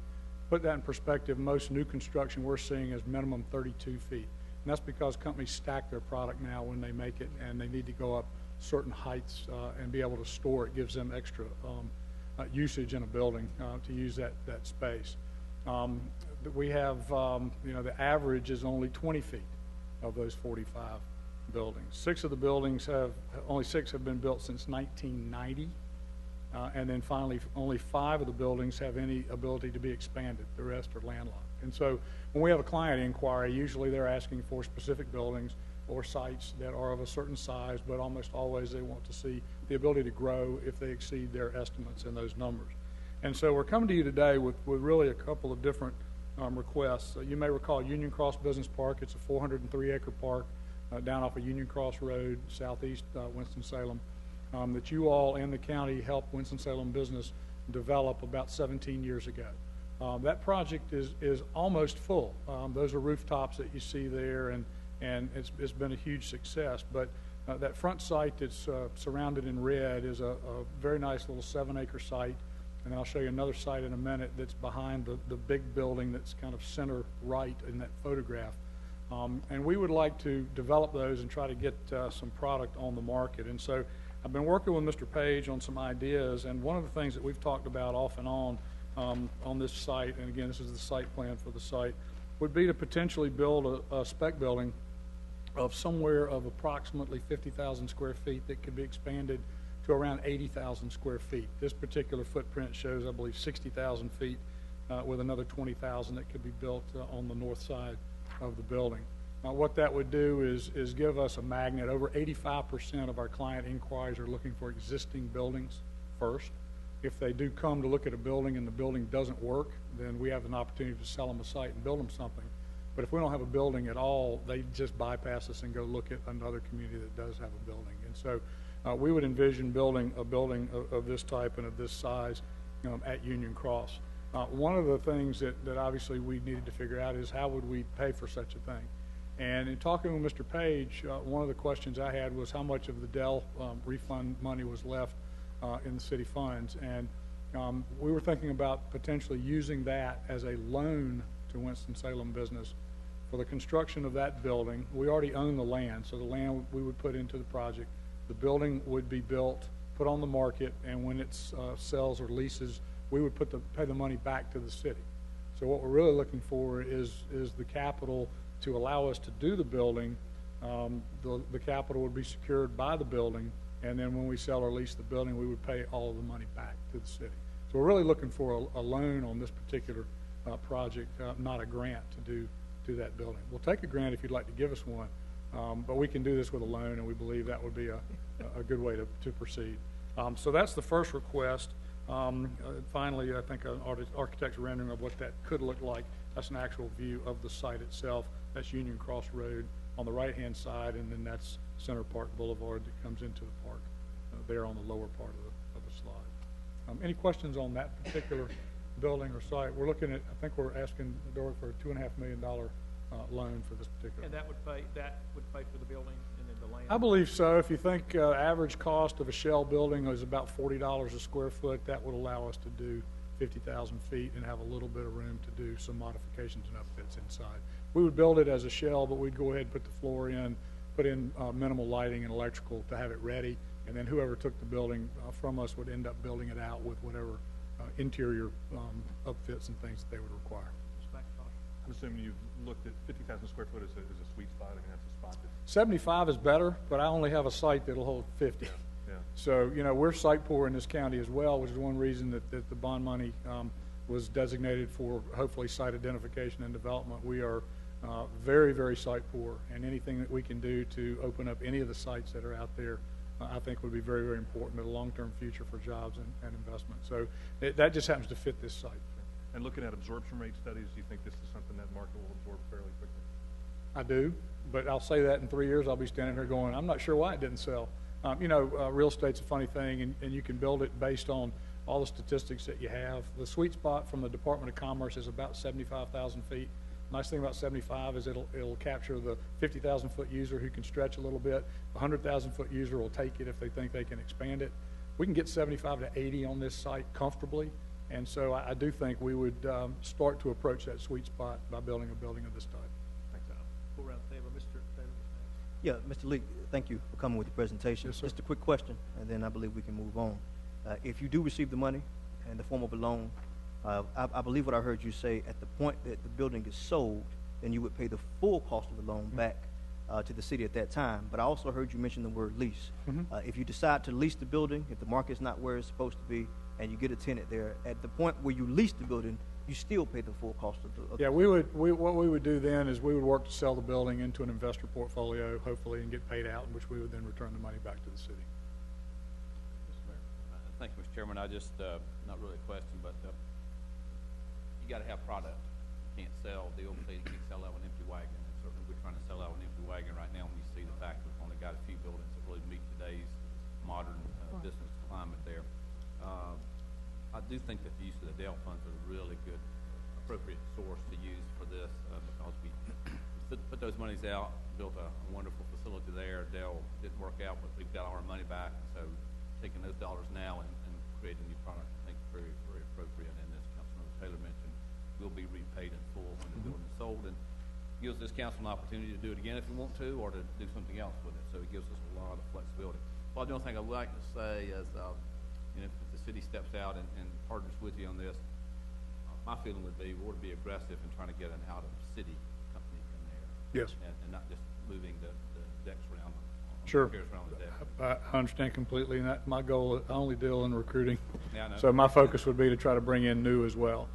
Put that in perspective, most new construction we're seeing is minimum 32 feet. And that's because companies stack their product now when they make it, and they need to go up certain heights and be able to store it. Gives them extra usage in a building to use that space. We have, the average is only 20 feet of those 45 buildings. 6 of the buildings only 6 have been built since 1990. And then finally, only 5 of the buildings have any ability to be expanded. The rest are landlocked. And so when we have a client inquiry, usually they're asking for specific buildings or sites that are of a certain size, but almost always they want to see the ability to grow if they exceed their estimates in those numbers. And so we're coming to you today with really a couple of different requests. You may recall Union Cross Business Park. It's a 403-acre park down off of Union Cross Road, southeast Winston-Salem. That you all and the county helped Winston-Salem business develop about 17 years ago. That project is almost full. Those are rooftops that you see there, and it's been a huge success. But that front site that's surrounded in red is a very nice little 7-acre site. And I'll show you another site in a minute that's behind the big building that's kind of center right in that photograph. And we would like to develop those and try to get some product on the market. And so I've been working with Mr. Page on some ideas, and one of the things that we've talked about off and on this site, and again, this is the site plan for the site, would be to potentially build a spec building of somewhere of approximately 50,000 square feet that could be expanded to around 80,000 square feet. This particular footprint shows, I believe, 60,000 feet with another 20,000 that could be built on the north side of the building. What that would do is give us a magnet. Over 85% of our client inquiries are looking for existing buildings first. If they do come to look at a building and the building doesn't work, then we have an opportunity to sell them a site and build them something. But if we don't have a building at all, they just bypass us and go look at another community that does have a building. And so we would envision building a building of this type and of this size at Union Cross. One of the things that obviously we needed to figure out is how would we pay for such a thing. And in talking with Mr. Page, one of the questions I had was how much of the Dell refund money was left in the city funds. And we were thinking about potentially using that as a loan to Winston-Salem business for the construction of that building. We already own the land, so the land we would put into the project. The building would be built, put on the market, and when it sells or leases, we would pay the money back to the city. So what we're really looking for is the capital to allow us to do the building. The capital would be secured by the building, and then when we sell or lease the building, we would pay all of the money back to the city. So we're really looking for a loan on this particular project, not a grant to do that building. We'll take a grant if you'd like to give us one, but we can do this with a loan, and we believe that would be a good way to proceed. So that's the first request. Finally, I think an architect's rendering of what that could look like. That's an actual view of the site itself. That's Union Cross Road on the right-hand side, and then that's Center Park Boulevard that comes into the park there on the lower part of the slide. Any questions on that particular building or site? We're looking at, I think we're asking Dory for a $2.5 million loan for this particular. And that would pay for the building and then the land? I believe so. If you think average cost of a shell building is about $40 a square foot, that would allow us to do 50,000 feet and have a little bit of room to do some modifications and upfits inside. We would build it as a shell, but we'd go ahead and put the floor in, put in minimal lighting and electrical to have it ready, and then whoever took the building from us would end up building it out with whatever interior upfits and things that they would require. I'm assuming you've looked at 50,000 square foot as a sweet spot. I mean, that's a spot that 75 is better, but I only have a site that'll hold 50. Yeah. So, we're site poor in this county as well, which is one reason that the bond money was designated for hopefully site identification and development. We are very, very site poor, and anything that we can do to open up any of the sites that are out there, I think would be very, very important to the long-term future for jobs and investment. So that just happens to fit this site. And looking at absorption rate studies, do you think this is something that market will absorb fairly quickly? I do, but I'll say that in 3 years I'll be standing here going, I'm not sure why it didn't sell. Real estate's a funny thing, and you can build it based on all the statistics that you have. The sweet spot from the Department of Commerce is about 75,000 feet. Nice thing about 75 is it'll capture the 50,000 foot user who can stretch a little bit. The 100,000 foot user will take it if they think they can expand it. We can get 75 to 80 on this site comfortably, and so I do think we would start to approach that sweet spot by building a building of this type. Thanks, Al. Go around the table. Mr. Taylor. Yeah, Mr. Lee, thank you for coming with the presentation. Yes, sir. Just a quick question, and then I believe we can move on. If you do receive the money in the form of a loan, I believe what I heard you say, at the point that the building is sold, then you would pay the full cost of the loan back to the city at that time. But I also heard you mention the word lease. If you decide to lease the building, if the market's not where it's supposed to be, and you get a tenant there, at the point where you lease the building, you still pay the full cost of the Yeah, what we would do then is we would work to sell the building into an investor portfolio, hopefully, and get paid out, in which we would then return the money back to the city. Thank you, Mr. Chairman. I just, not really a question, but you got to have product. You can't sell the old thing, you can't sell out an empty wagon. And certainly we're trying to sell out an empty wagon right now when you see the fact we've only got a few buildings that really meet today's modern business climate there. I do think that the use of the Dell funds are a really good, appropriate source to use for this because we put those monies out, built a wonderful facility there. Dell didn't work out, but we've got our money back. So taking those dollars now and creating a new product, I think is very, very appropriate. And as Councilmember Taylor mentioned, will be repaid in full when the building is sold, and gives this council an opportunity to do it again if we want to, or to do something else with it. So it gives us a lot of flexibility. Well, the only thing I would like to say is, if the city steps out and partners with you on this, my feeling would be we ought to be aggressive in trying to get an out-of-city company in there. Yes. And not just moving the decks around. Sure. Around the deck. I understand completely, and my goal, I only deal in recruiting. Yeah, I know. So my focus would be to try to bring in new as well.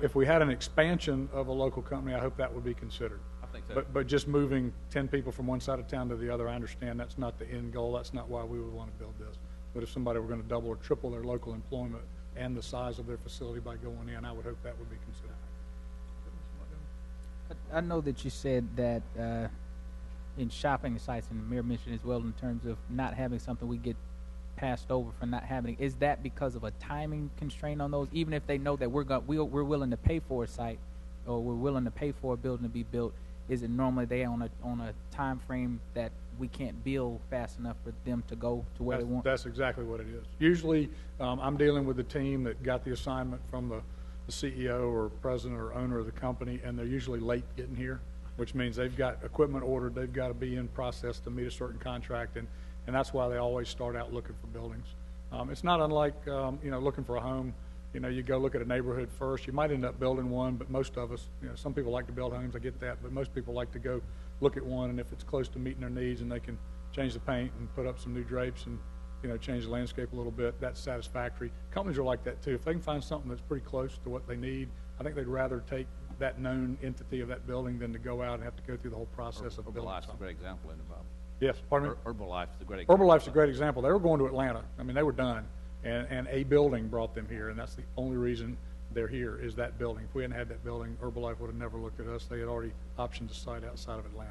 If we had an expansion of a local company, I hope that would be considered. I think so. But just moving 10 people from one side of town to the other, I understand that's not the end goal. That's not why we would want to build this. But if somebody were going to double or triple their local employment and the size of their facility by going in, I would hope that would be considered. I know that you said that in shopping sites, and the mayor mentioned as well, in terms of not having something we get passed over for not having it. Is that because of a timing constraint on those? Even if they know that we're willing to pay for a site, or we're willing to pay for a building to be built, is it normally they on a time frame that we can't build fast enough for them to go to where they want? That's exactly what it is. Usually, I'm dealing with the team that got the assignment from the CEO or president or owner of the company, and they're usually late getting here, which means they've got equipment ordered, they've got to be in process to meet a certain contract, and that's why they always start out looking for buildings. It's not unlike looking for a home. You go look at a neighborhood first. You might end up building one, but most of us, some people like to build homes, I get that, but most people like to go look at one, and if it's close to meeting their needs and they can change the paint and put up some new drapes and change the landscape a little bit, that's satisfactory. Companies are like that too. If they can find something that's pretty close to what they need, I think they'd rather take that known entity of that building than to go out and have to go through the whole process of building Herbalife's something. a great example in it, Bob. Yes, pardon me? Herbalife's a great example. Herbalife's a great example. They were going to Atlanta. I mean, they were done, and a building brought them here, and that's the only reason they're here is that building. If we hadn't had that building, Herbalife would have never looked at us. They had already optioned a site outside of Atlanta.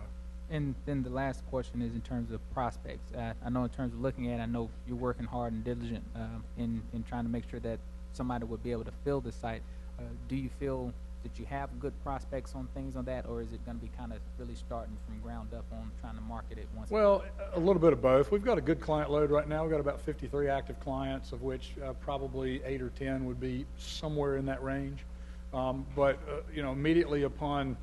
And then the last question is in terms of prospects. I know in terms of looking at it, I know you're working hard and diligent in trying to make sure that somebody would be able to fill the site. Do you feel that you have good prospects on things on that, or is it going to be kind of really starting from ground up on trying to market it once? Well, a little bit of both. We've got a good client load right now. We've got about 53 active clients, of which probably 8 or 10 would be somewhere in that range. But immediately upon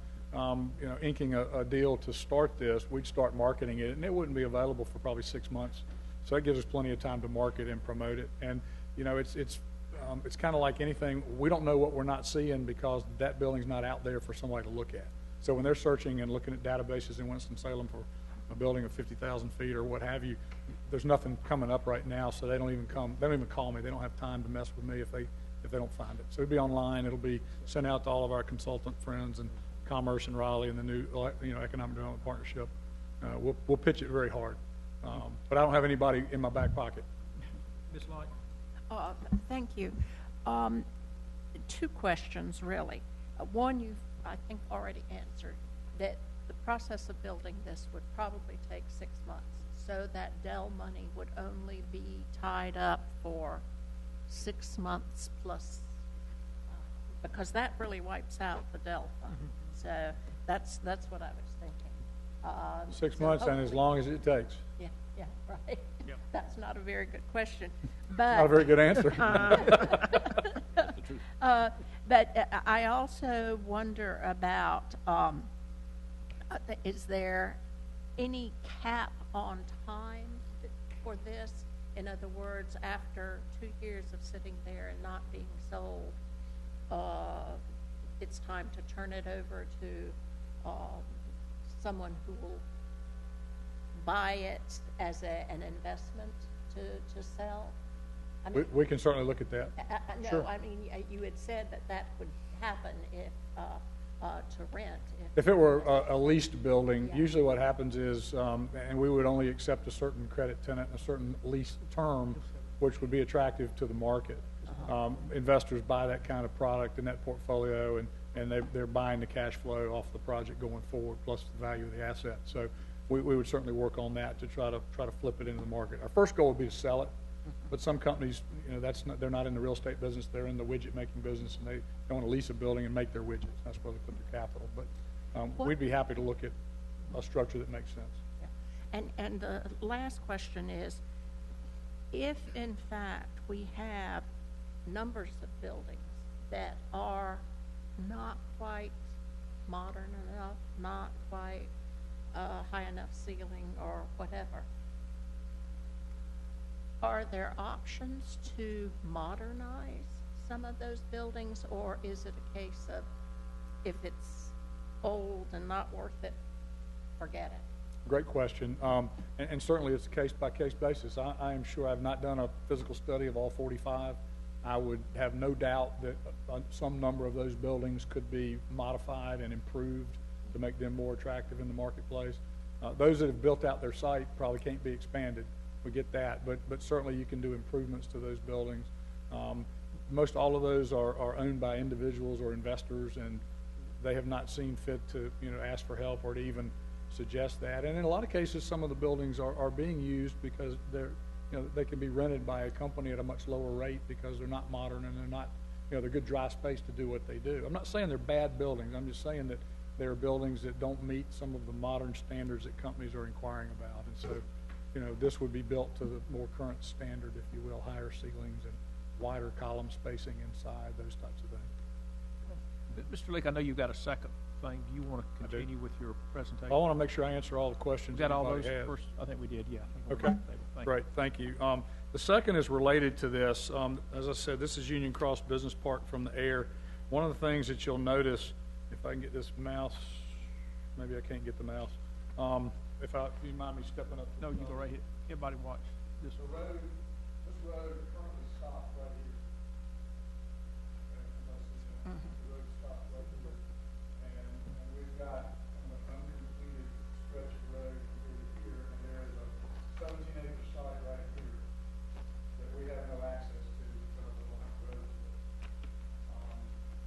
inking a deal to start this, we'd start marketing it, and it wouldn't be available for probably 6 months. So that gives us plenty of time to market and promote it. And it's kind of like anything. We don't know what we're not seeing because that building's not out there for somebody to look at. So when they're searching and looking at databases in Winston-Salem for a building of 50,000 feet or what have you, there's nothing coming up right now. So they don't even call me. They don't have time to mess with me if they don't find it. So it'll be online. It'll be sent out to all of our consultant friends and Commerce and Raleigh and the new Economic Development Partnership. We'll pitch it very hard. But I don't have anybody in my back pocket. Ms. Light? Thank you. 2 questions, really. One you've, I think, already answered, that the process of building this would probably take 6 months, so that Dell money would only be tied up for 6 months plus, because that really wipes out the Dell fund. So that's what I was thinking. 6 so months and as hopefully- long as it takes. Yeah, right. Yep. That's not a very good question, but. Not a very good answer. But I also wonder about, is there any cap on time for this? In other words, after 2 years of sitting there and not being sold, it's time to turn it over to someone who will buy it as an investment to sell? I mean, We can certainly look at that. no, Sure. I mean, you had said that would happen if, to rent. If it were a leased building, Yeah. usually what happens is, and we would only accept a certain credit tenant, a certain lease term, which would be attractive to the market. Investors buy that kind of product in that portfolio, and they're buying the cash flow off the project going forward, plus the value of the asset. So we would certainly work on that to try to flip it into the market. Our first goal would be to sell it, but some companies, they're not in the real estate business, they're in the widget making business, and they want to lease a building and make their widgets. That's where they put their capital. But we'd be happy to look at a structure that makes sense. And the last question is, if in fact we have numbers of buildings that are not quite modern enough, not quite high enough ceiling or whatever, are there options to modernize some of those buildings, or is it a case of if it's old and not worth it, forget it? Great question. And certainly it's a case-by-case basis. I am sure I've not done a physical study of all 45. I would have no doubt that some number of those buildings could be modified and improved to make them more attractive in the marketplace. Those that have built out their site probably can't be expanded. We get that, but certainly you can do improvements to those buildings. Most all of those are owned by individuals or investors, and they have not seen fit to ask for help or to even suggest that. And in a lot of cases, some of the buildings are being used because they can be rented by a company at a much lower rate because they're not modern and they're not, they're good dry space to do what they do. I'm not saying they're bad buildings. I'm just saying that they're buildings that don't meet some of the modern standards that companies are inquiring about. And so, this would be built to the more current standard, if you will, higher ceilings and wider column spacing inside, those types of things. Mr. Leake, I know you've got a second thing. Do you want to continue with your presentation? I want to make sure I answer all the questions. We got all those anybody has. first? I think we did, yeah. Okay, great, thank you. The second is related to this. As I said, this is Union Cross Business Park from the air. One of the things that you'll notice, if I can get this mouse, maybe I can't get the mouse. If you mind me stepping up. No, you go right here. Everybody watch this. This road currently stops right here. The road stops right here. And we've got an uncompleted stretch of road here to here, and there is a 17-acre site right here that we have no access to because we don't have roads to it.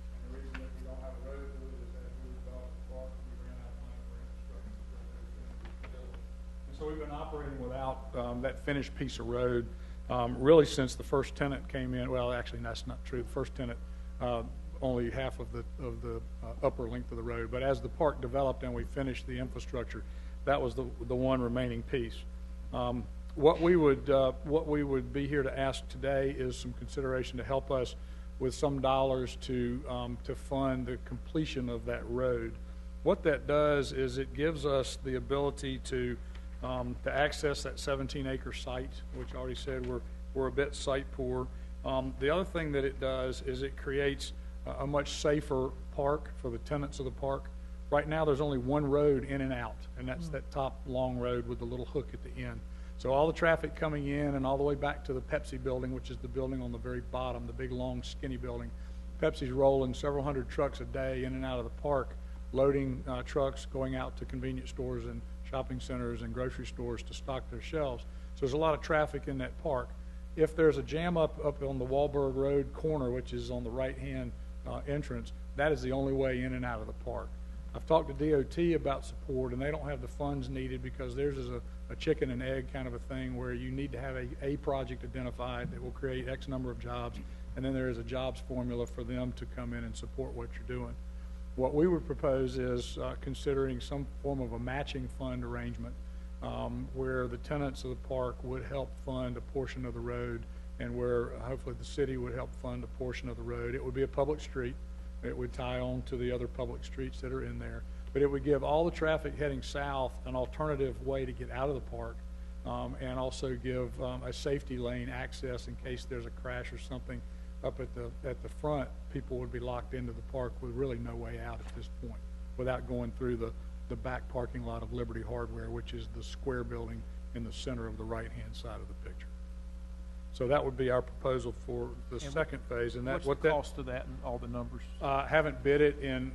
And the reason that we don't have a road to it is that we developed the park and we ran out of money for infrastructure to build everything. And so we've been operating without that finished piece of road really since the first tenant came in. Well, actually, that's not true. The first tenant only half of the upper length of the road. But as the park developed and we finished the infrastructure, that was the one remaining piece. What we would be here to ask today is some consideration to help us with some dollars to fund the completion of that road. What that does is it gives us the ability to access that 17-acre site, which I already said we're a bit site poor. The other thing that it does is it creates a much safer park for the tenants of the park. Right now there's only one road in and out, and that's that top long road with the little hook at the end. So all the traffic coming in and all the way back to the Pepsi building, which is the building on the very bottom, the big long skinny building. Pepsi's rolling several hundred trucks a day in and out of the park, loading trucks, going out to convenience stores and shopping centers and grocery stores to stock their shelves. So there's a lot of traffic in that park. If there's a jam up on the Wahlberg Road corner, which is on the right-hand entrance, that is the only way in and out of the park. I've talked to DOT about support, and they don't have the funds needed because theirs is a chicken and egg kind of a thing where you need to have a project identified that will create X number of jobs, and then there is a jobs formula for them to come in and support what you're doing. What we would propose is considering some form of a matching fund arrangement where the tenants of the park would help fund a portion of the road, and where hopefully the city would help fund a portion of the road. It would be a public street. It would tie on to the other public streets that are in there. But it would give all the traffic heading south an alternative way to get out of the park, and also give a safety lane access in case there's a crash or something up at the front. People would be locked into the park with really no way out at this point without going through the back parking lot of Liberty Hardware, which is the square building in the center of the right-hand side of the picture. So that would be our proposal for the second phase. And what's the cost of that and all the numbers? Haven't bid it in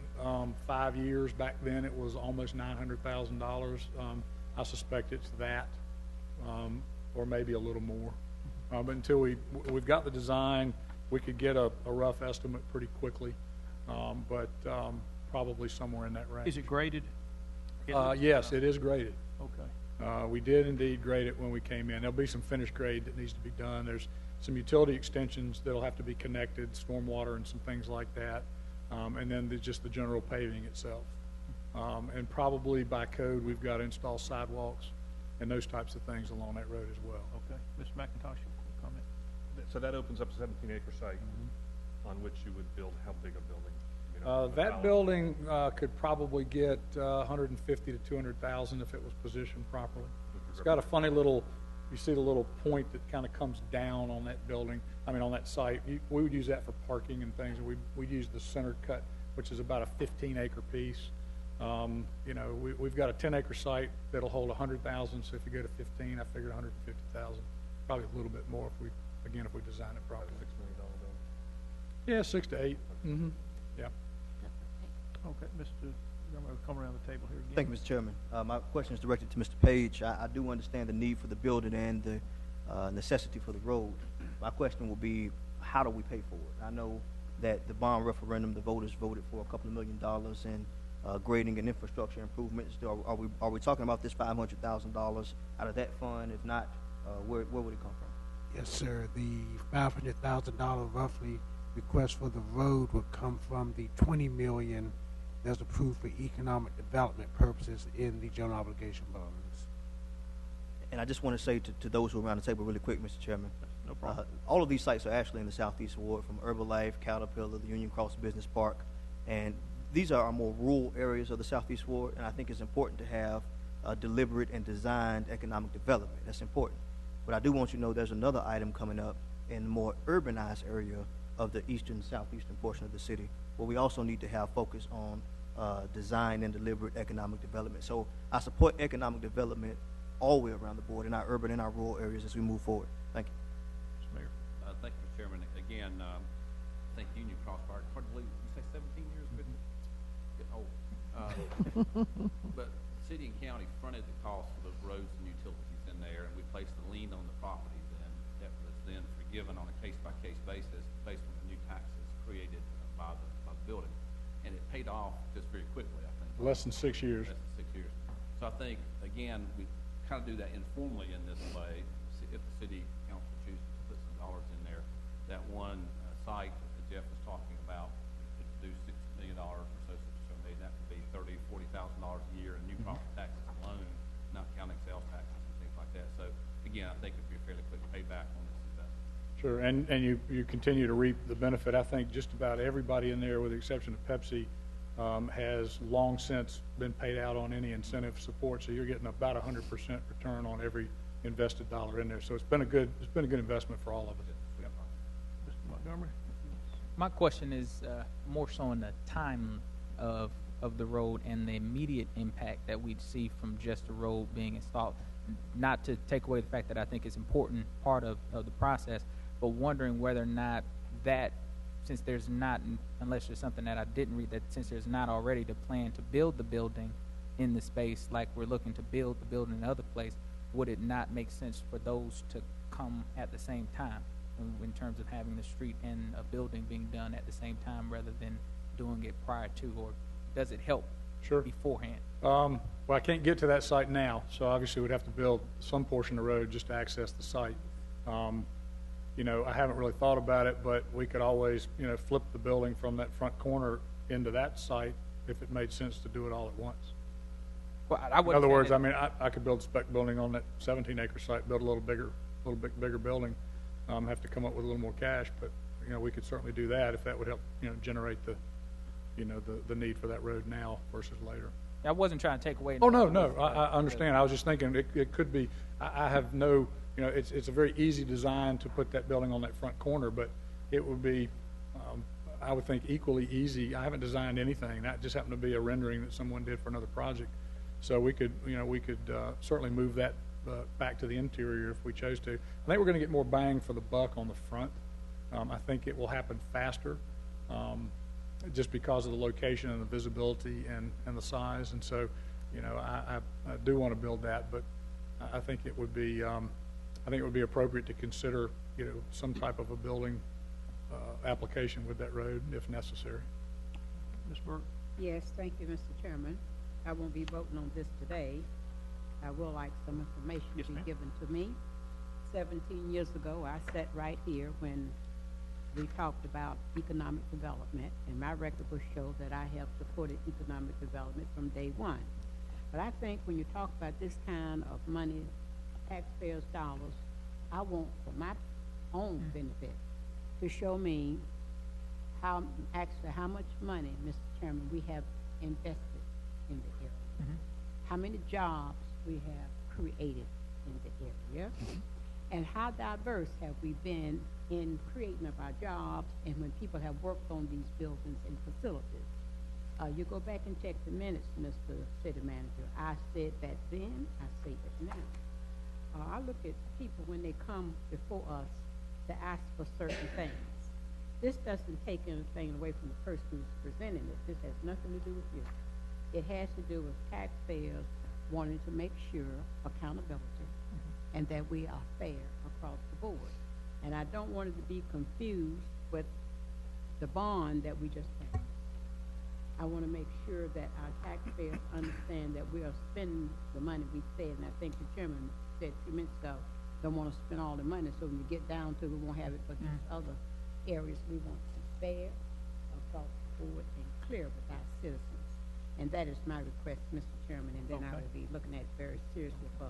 5 years. Back then it was almost $900,000. I suspect it's that, or maybe a little more. But until we've got the design, we could get a rough estimate pretty quickly, but probably somewhere in that range. Is it graded? Yes, it is graded. Okay. We did indeed grade it when we came in. There'll be some finished grade that needs to be done. There's some utility extensions that'll have to be connected, stormwater and some things like that, and then just the general paving itself. And probably by code, we've got to install sidewalks and those types of things along that road as well. Okay. Mr. McIntosh, comment? So that opens up a 17-acre site on which you would build how big a building? That building could probably get 150 to 200,000 if it was positioned properly. It's got a funny little, you see the little point that kind of comes down on that building, on that site. We would use that for parking and things. We'd use the center cut, which is about a 15-acre piece. We've got a 10-acre site that'll hold 100,000, so if you go to 15, I figured 150,000, probably a little bit more if we design it properly. $6 million building? Yeah, 6 to 8. Mm-hmm. Yeah. Okay, Mr. We'll come around the table here again. Thank you, Mr. Chairman. My question is directed to Mr. Page. I do understand the need for the building and the necessity for the road. My question will be, how do we pay for it? I know that the bond referendum, the voters voted for a couple of $1 million in grading and infrastructure improvements. Are we talking about this $500,000 out of that fund? If not, where would it come from? Yes, sir. The $500,000 roughly request for the road would come from the $20 million that's approved for economic development purposes in the general obligation bonds. And I just want to say to those who are around the table really quick, Mr. Chairman. No problem. All of these sites are actually in the Southeast Ward, from Herbalife, Caterpillar, the Union Cross Business Park, and these are our more rural areas of the Southeast Ward, and I think it's important to have deliberate and designed economic development. That's important. But I do want you to know there's another item coming up in the more urbanized area of the southeastern portion of the city, where we also need to have focus on design and deliberate economic development. So I support economic development all the way around the board in our urban and our rural areas as we move forward. Thank you. Mr. Mayor. Thank you, Mr. Chairman. Again, I think Union Cross Park, hard to believe, you say 17 years, but getting old. But city and county fronted the cost of the roads and utilities in there, and we placed a lien on the property then that was then forgiven on a case-by-case basis based on the new taxes created by the building. And it paid off just very quickly, I think. Less than 6 years. Less than 6 years. So I think, again, we kind of do that informally in this way. If the city council chooses to put some dollars in there, that one site that Jeff was talking about could do $6 million or so, that would be $30,000, $40,000 a year in new property taxes alone, not counting sales taxes and things like that. So again, I think it'd be a fairly quick payback on this investment. Sure, and you continue to reap the benefit. I think just about everybody in there, with the exception of Pepsi, has long since been paid out on any incentive support. So you're getting about 100% return on every invested dollar in there. So it's been a good investment for all of us. Yep. Mr. Montgomery. My question is more so on the time of the road and the immediate impact that we'd see from just the road being installed. Not to take away the fact that I think it's an important part of the process, but wondering whether or not that, since there's not, unless there's something that I didn't read, that since there's not already the plan to build the building in the space like we're looking to build the building in other place, would it not make sense for those to come at the same time in terms of having the street and a building being done at the same time rather than doing it prior to, or does it help beforehand? Well, I can't get to that site now, so obviously we'd have to build some portion of the road just to access the site. I haven't really thought about it, but we could always, flip the building from that front corner into that site if it made sense to do it all at once. Well, I In other words, I mean, I could build a spec building on that 17-acre site, build a little bit bigger building, have to come up with a little more cash, but, you know, we could certainly do that if that would help, you know, generate the, you know, the need for that road now versus later. I wasn't trying to take away. Oh, no, I understand. I was just thinking it could be, I have no, you know, it's a very easy design to put that building on that front corner, but it would be, I would think, equally easy. I haven't designed anything. That just happened to be a rendering that someone did for another project. So we could, you know, certainly move that back to the interior if we chose to. I think we're going to get more bang for the buck on the front. I think it will happen faster. Just because of the location and the visibility and the size. And so, you know, I do want to build that, but I think it would be appropriate to consider, you know, some type of a building application with that road if necessary. Ms. Burke? Yes, thank you, Mr. Chairman. I won't be voting on this today. I will like some information to be given to me. 17 years ago, I sat right here when we talked about economic development, and my record will show that I have supported economic development from day one. But I think when you talk about this kind of money, taxpayers' dollars, I want, for my own benefit, to show me how much money, Mr. Chairman, we have invested in the area, how many jobs we have created in the area, and how diverse have we been in creating of our jobs and when people have worked on these buildings and facilities. You go back and check the minutes, Mr. City Manager. I said that then, I say it now. I look at people when they come before us to ask for certain things. This doesn't take anything away from the person who's presenting it. This has nothing to do with you. It has to do with taxpayers wanting to make sure accountability and that we are fair across the board. And I don't want it to be confused with the bond that we just passed. I want to make sure that our taxpayers understand that we are spending the money we said, and I think the chairman said a few minutes ago, don't want to spend all the money, so when you get down to it, we won't have it for these other areas. We want to be fair across the board and clear with our citizens. And that is my request, Mr. Chairman, and then I will be looking at it very seriously for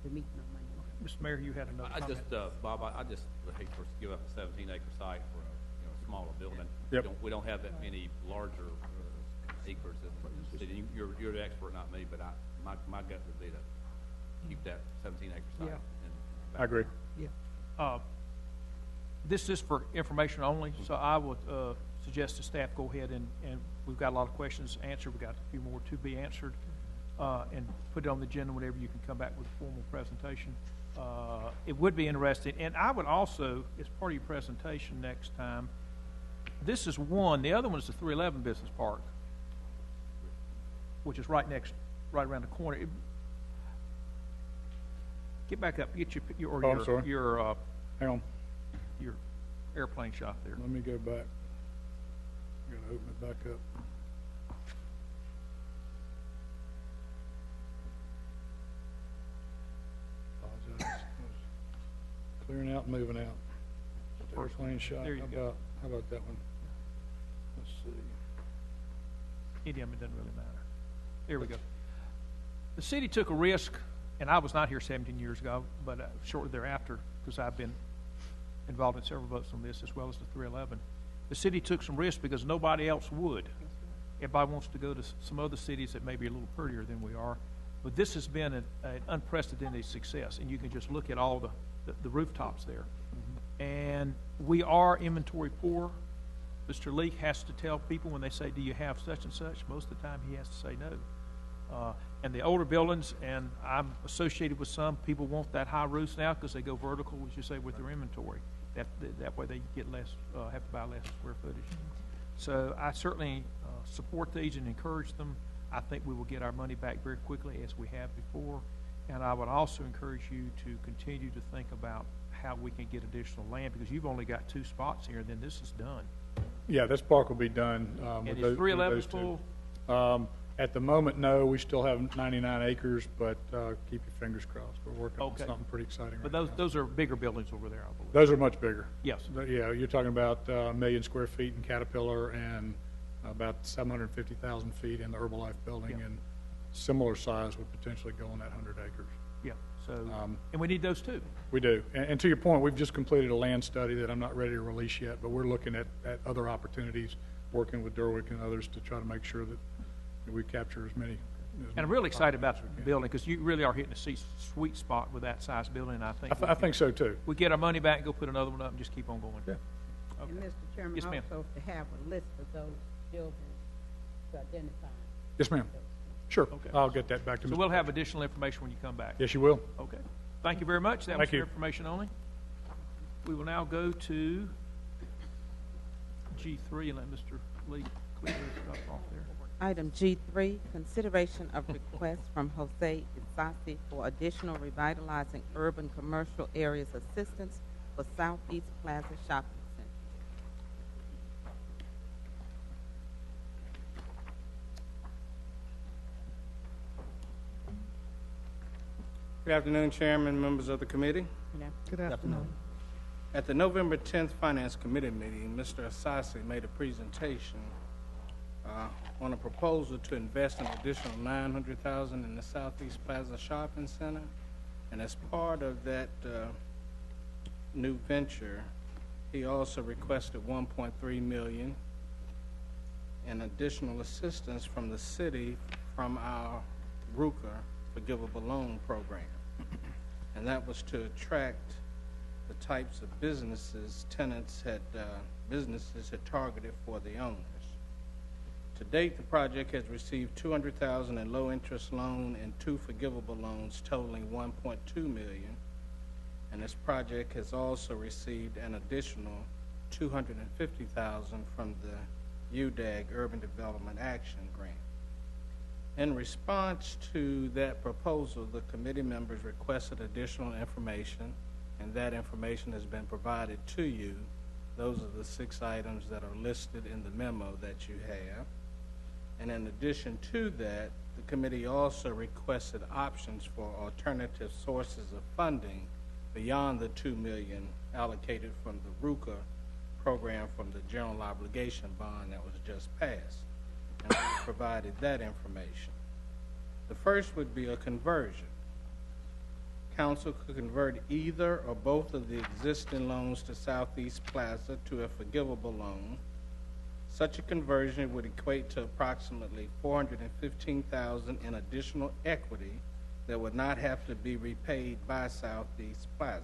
the meeting on Monday. Mr. Mayor, you had another comment. Bob, I just hate for us to give up a 17-acre site for a, you know, smaller building. Yep. We don't have that many larger acres in the city. You're the expert, not me, but my gut would be to keep that 17-acre site. I agree. Yeah. This is for information only, so I would suggest the staff go ahead and we've got a lot of questions answered. We've got a few more to be answered, and put it on the agenda whenever you can come back with a formal presentation. It would be interesting, and I would also, as part of your presentation next time, this is one. The other one is the 311 Business Park, which is right around the corner. Get back up. Get your hang on. Your airplane shot there. Let me go back. I'm going to open it back up. Apologize. Clearing out and moving out. Airplane shot. There you go. How about that one? Let's see. Any of them, it doesn't really matter. There we go. The city took a risk, and I was not here 17 years ago, but shortly thereafter, because I've been involved in several votes on this, as well as the 311. The city took some risks because nobody else would. Everybody wants to go to some other cities that may be a little prettier than we are, but this has been an unprecedented success, and you can just look at all the rooftops there. And we are inventory poor. Mr. Leake has to tell people when they say, do you have such and such? Most of the time he has to say no. And the older buildings, and I'm associated with some, people want that high roofs now because they go vertical, as you say, with their inventory. That way they get less, have to buy less square footage. So I certainly support these and encourage them. I think we will get our money back very quickly as we have before. And I would also encourage you to continue to think about how we can get additional land, because you've only got 2 spots here, and then this is done. Yeah, this park will be done. And is 311 full? At the moment, no. We still have 99 acres, but keep your fingers crossed. We're working on something pretty exciting. But right those are bigger buildings over there, I believe. Those are much bigger. Yes. Yeah, you're talking about 1 million square feet in Caterpillar and about 750,000 feet in the Herbalife building, Yeah. and similar size would potentially go on that 100 acres. Yeah, so, and we need those too. We do. And to your point, we've just completed a land study that I'm not ready to release yet, but we're looking at other opportunities, working with Derwick and others to try to make sure that we capture as many. And I'm really excited about the building, because you really are hitting a sweet spot with that size building, and I think. I think so too. We get our money back, go put another one up, and just keep on going. Yeah. And Okay. Mr. Chairman, Yes, ma'am. also to have a list of those buildings to identify. Yes, ma'am. Sure. Okay. I'll get that back to So Mr. we'll have additional information when you come back. Yes, you will. Okay. Thank you very much. That was Thank for you. information only. We will now go to G3 and let Mr. Lee clear his stuff off there. Item G3, consideration of request from Jose Isasi for additional revitalizing urban commercial areas assistance for Southeast Plaza Shopping Center. Good afternoon, Chairman, members of the committee. Good afternoon. At the November 10th Finance Committee meeting, Mr. Asasi made a presentation on a proposal to invest an additional $900,000 in the Southeast Plaza Shopping Center. And as part of that new venture, he also requested $1.3 million in additional assistance from the city from our RUCA Forgivable Loan Program. And that was to attract the types of businesses businesses had targeted for the owners. To date, the project has received $200,000 in low-interest loan and 2 forgivable loans totaling $1.2 million. And this project has also received an additional $250,000 from the UDAG Urban Development Action Grant. In response to that proposal, the committee members requested additional information, and that information has been provided to you. Those are the 6 items that are listed in the memo that you have. And in addition to that, the committee also requested options for alternative sources of funding beyond the $2 million allocated from the RUCA program from the general obligation bond that was just passed. And we provided that information. The first would be a conversion. Council could convert either or both of the existing loans to Southeast Plaza to a forgivable loan. Such a conversion would equate to approximately $415,000 in additional equity that would not have to be repaid by Southeast Plaza.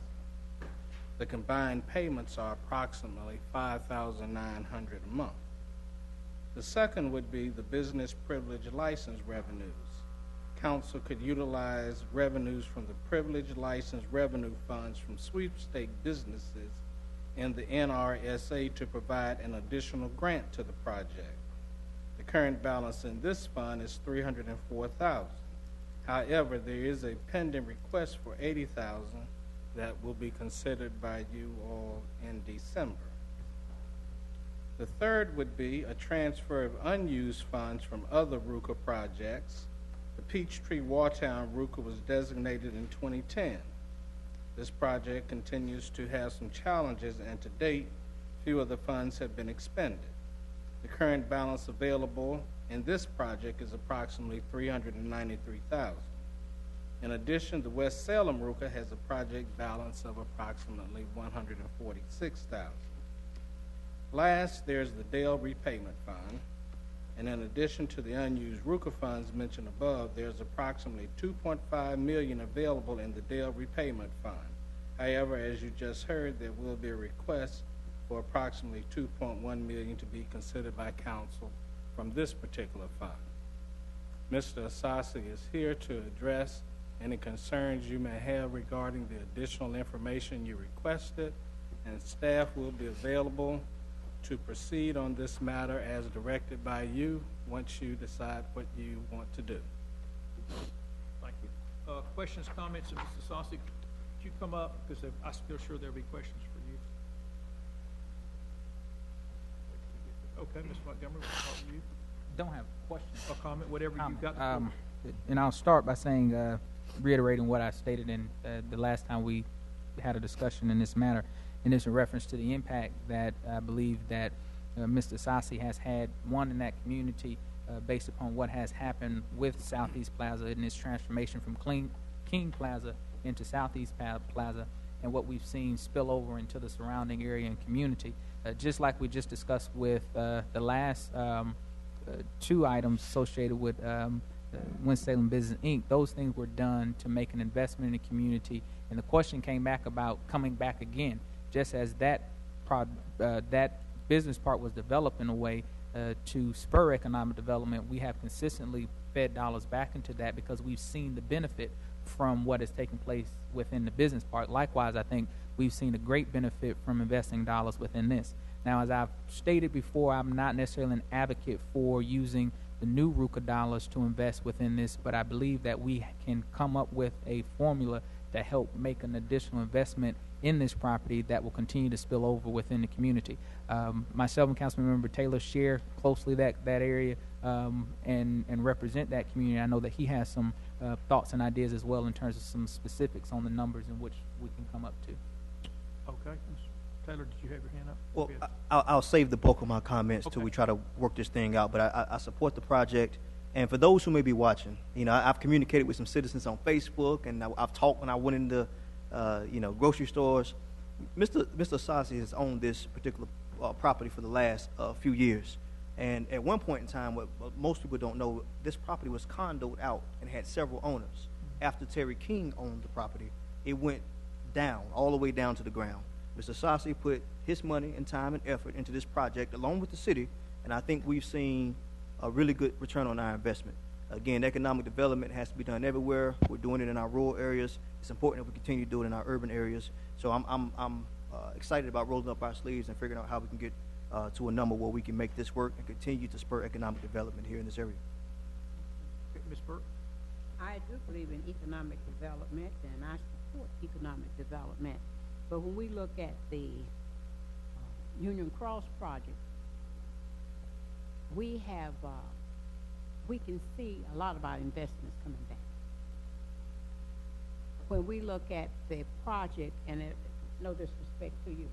The combined payments are approximately $5,900 a month. The second would be the business privilege license revenues. Council could utilize revenues from the privilege license revenue funds from sweepstake businesses in the NRSA to provide an additional grant to the project. The current balance in this fund is $304,000. However, there is a pending request for $80,000 that will be considered by you all in December. The third would be a transfer of unused funds from other RUCA projects. The Peachtree Wartown RUCA was designated in 2010. This project continues to have some challenges, and to date, few of the funds have been expended. The current balance available in this project is approximately $393,000. In addition, the West Salem RUCA has a project balance of approximately $146,000. Last, there's the Dale Repayment Fund. And in addition to the unused RUCA funds mentioned above, there's approximately $2.5 million available in the Dale Repayment Fund. However, as you just heard, there will be a request for approximately $2.1 million to be considered by council from this particular fund. Mr. Asasi is here to address any concerns you may have regarding the additional information you requested, and staff will be available to proceed on this matter as directed by you once you decide what you want to do. Thank you. Questions, comments of Mr. Sossi? Could you come up? Because I'm still sure there'll be questions for you. Okay, Ms. Montgomery, we'll start with you. Don't have questions. A comment, whatever you've got. To And I'll start by saying, reiterating what I stated in the last time we had a discussion in this matter, and it's in reference to the impact that I believe that Mr. Sassi has had one in that community based upon what has happened with Southeast Plaza in its transformation from King Plaza into Southeast Plaza, and what we've seen spill over into the surrounding area and community. Just like we just discussed with the last two items associated with Winston-Salem Business Inc., those things were done to make an investment in the community, and the question came back about coming back again, just as that business part was developed in a way to spur economic development. We have consistently fed dollars back into that because we've seen the benefit from what has taken place within the business part. Likewise, I think we've seen a great benefit from investing dollars within this. Now, as I've stated before, I'm not necessarily an advocate for using the new RUCA dollars to invest within this, but I believe that we can come up with a formula to help make an additional investment in this property that will continue to spill over within the community. Myself and Councilmember Taylor share closely that area and represent that community. I know that he has some thoughts and ideas as well in terms of some specifics on the numbers in which we can come up to. Okay. Mr. Taylor, did you have your hand up? Well, Yes. I'll save the bulk of my comments till Okay. we try to work this thing out, but I support the project. And for those who may be watching, I've communicated with some citizens on Facebook, and I've talked when I went into, grocery stores. Mr. Sassi has owned this particular property for the last few years. And at one point in time, what most people don't know, this property was condoed out and had several owners. After Terry King owned the property, it went down, all the way down to the ground. Mr. Sassi put his money and time and effort into this project along with the city, and I think we've seen a really good return on our investment. Again, economic development has to be done everywhere. We're doing it in our rural areas. It's important that we continue to do it in our urban areas. So I'm excited about rolling up our sleeves and figuring out how we can get to a number where we can make this work and continue to spur economic development here in this area. Ms. Burke? I do believe in economic development, and I support economic development. But when we look at the Union Cross project, we can see a lot of our investments coming back. When we look at the project, and no disrespect to you,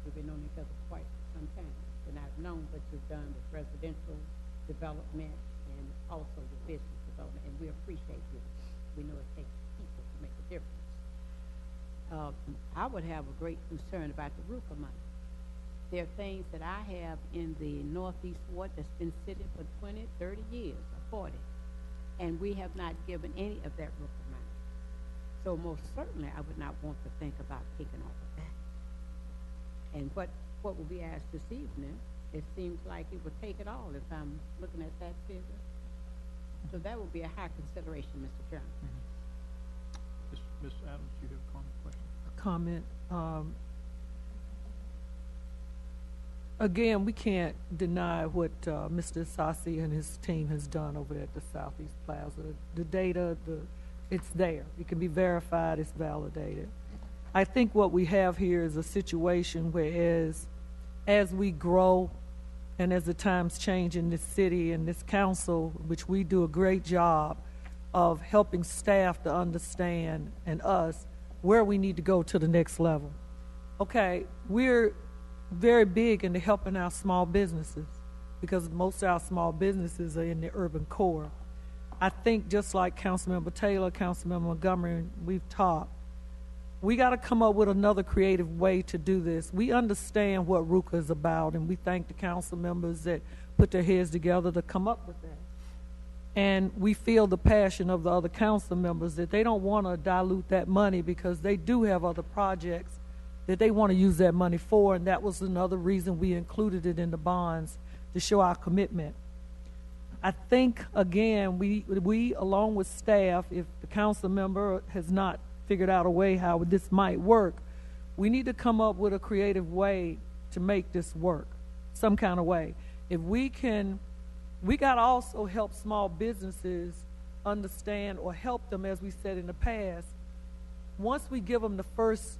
we've been knowing each other for quite some time, and I've known what you've done with residential development and also with business development, and we appreciate you. We know it takes people to make a difference. I would have a great concern about the RUCA money. There are things that I have in the Northeast Ward that's been sitting for 20, 30 years, or 40, and we have not given any of that RUCA money. So most certainly, I would not want to think about taking off of that. And what will be asked this evening, it seems like it would take it all if I'm looking at that figure. So that would be a high consideration, Mr. Chairman. Ms. Adams, do you have a comment, question? Comment. Again, we can't deny what Mr. Sassi and his team has done over at the Southeast Plaza. The data, it's there. It can be verified. It's validated. I think what we have here is a situation where as we grow and as the times change in this city and this council, which we do a great job of helping staff to understand and us where we need to go to the next level. Okay, we're very big into helping our small businesses because most of our small businesses are in the urban core. I think just like Councilmember Taylor, Councilmember Montgomery, we've talked, we got to come up with another creative way to do this. We understand what RUCA is about, and we thank the council members that put their heads together to come up with that. And we feel the passion of the other council members that they don't want to dilute that money because they do have other projects that they want to use that money for, and that was another reason we included it in the bonds to show our commitment. I think, again, we along with staff, if the council member has not figured out a way how this might work, we need to come up with a creative way to make this work, some kind of way. If we can, we got to also help small businesses understand or help them, as we said in the past, once we give them the first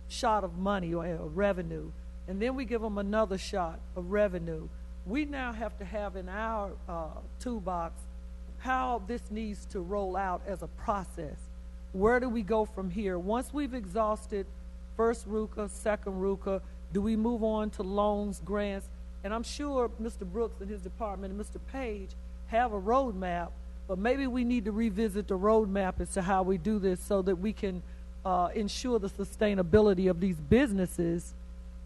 shot of money or revenue, and then we give them another shot of revenue, we now have to have in our toolbox how this needs to roll out as a process. Where do we go from here? Once we've exhausted first RUCA, second RUCA, do we move on to loans, grants? And I'm sure Mr. Brooks and his department and Mr. Page have a roadmap, but maybe we need to revisit the roadmap as to how we do this so that we can ensure the sustainability of these businesses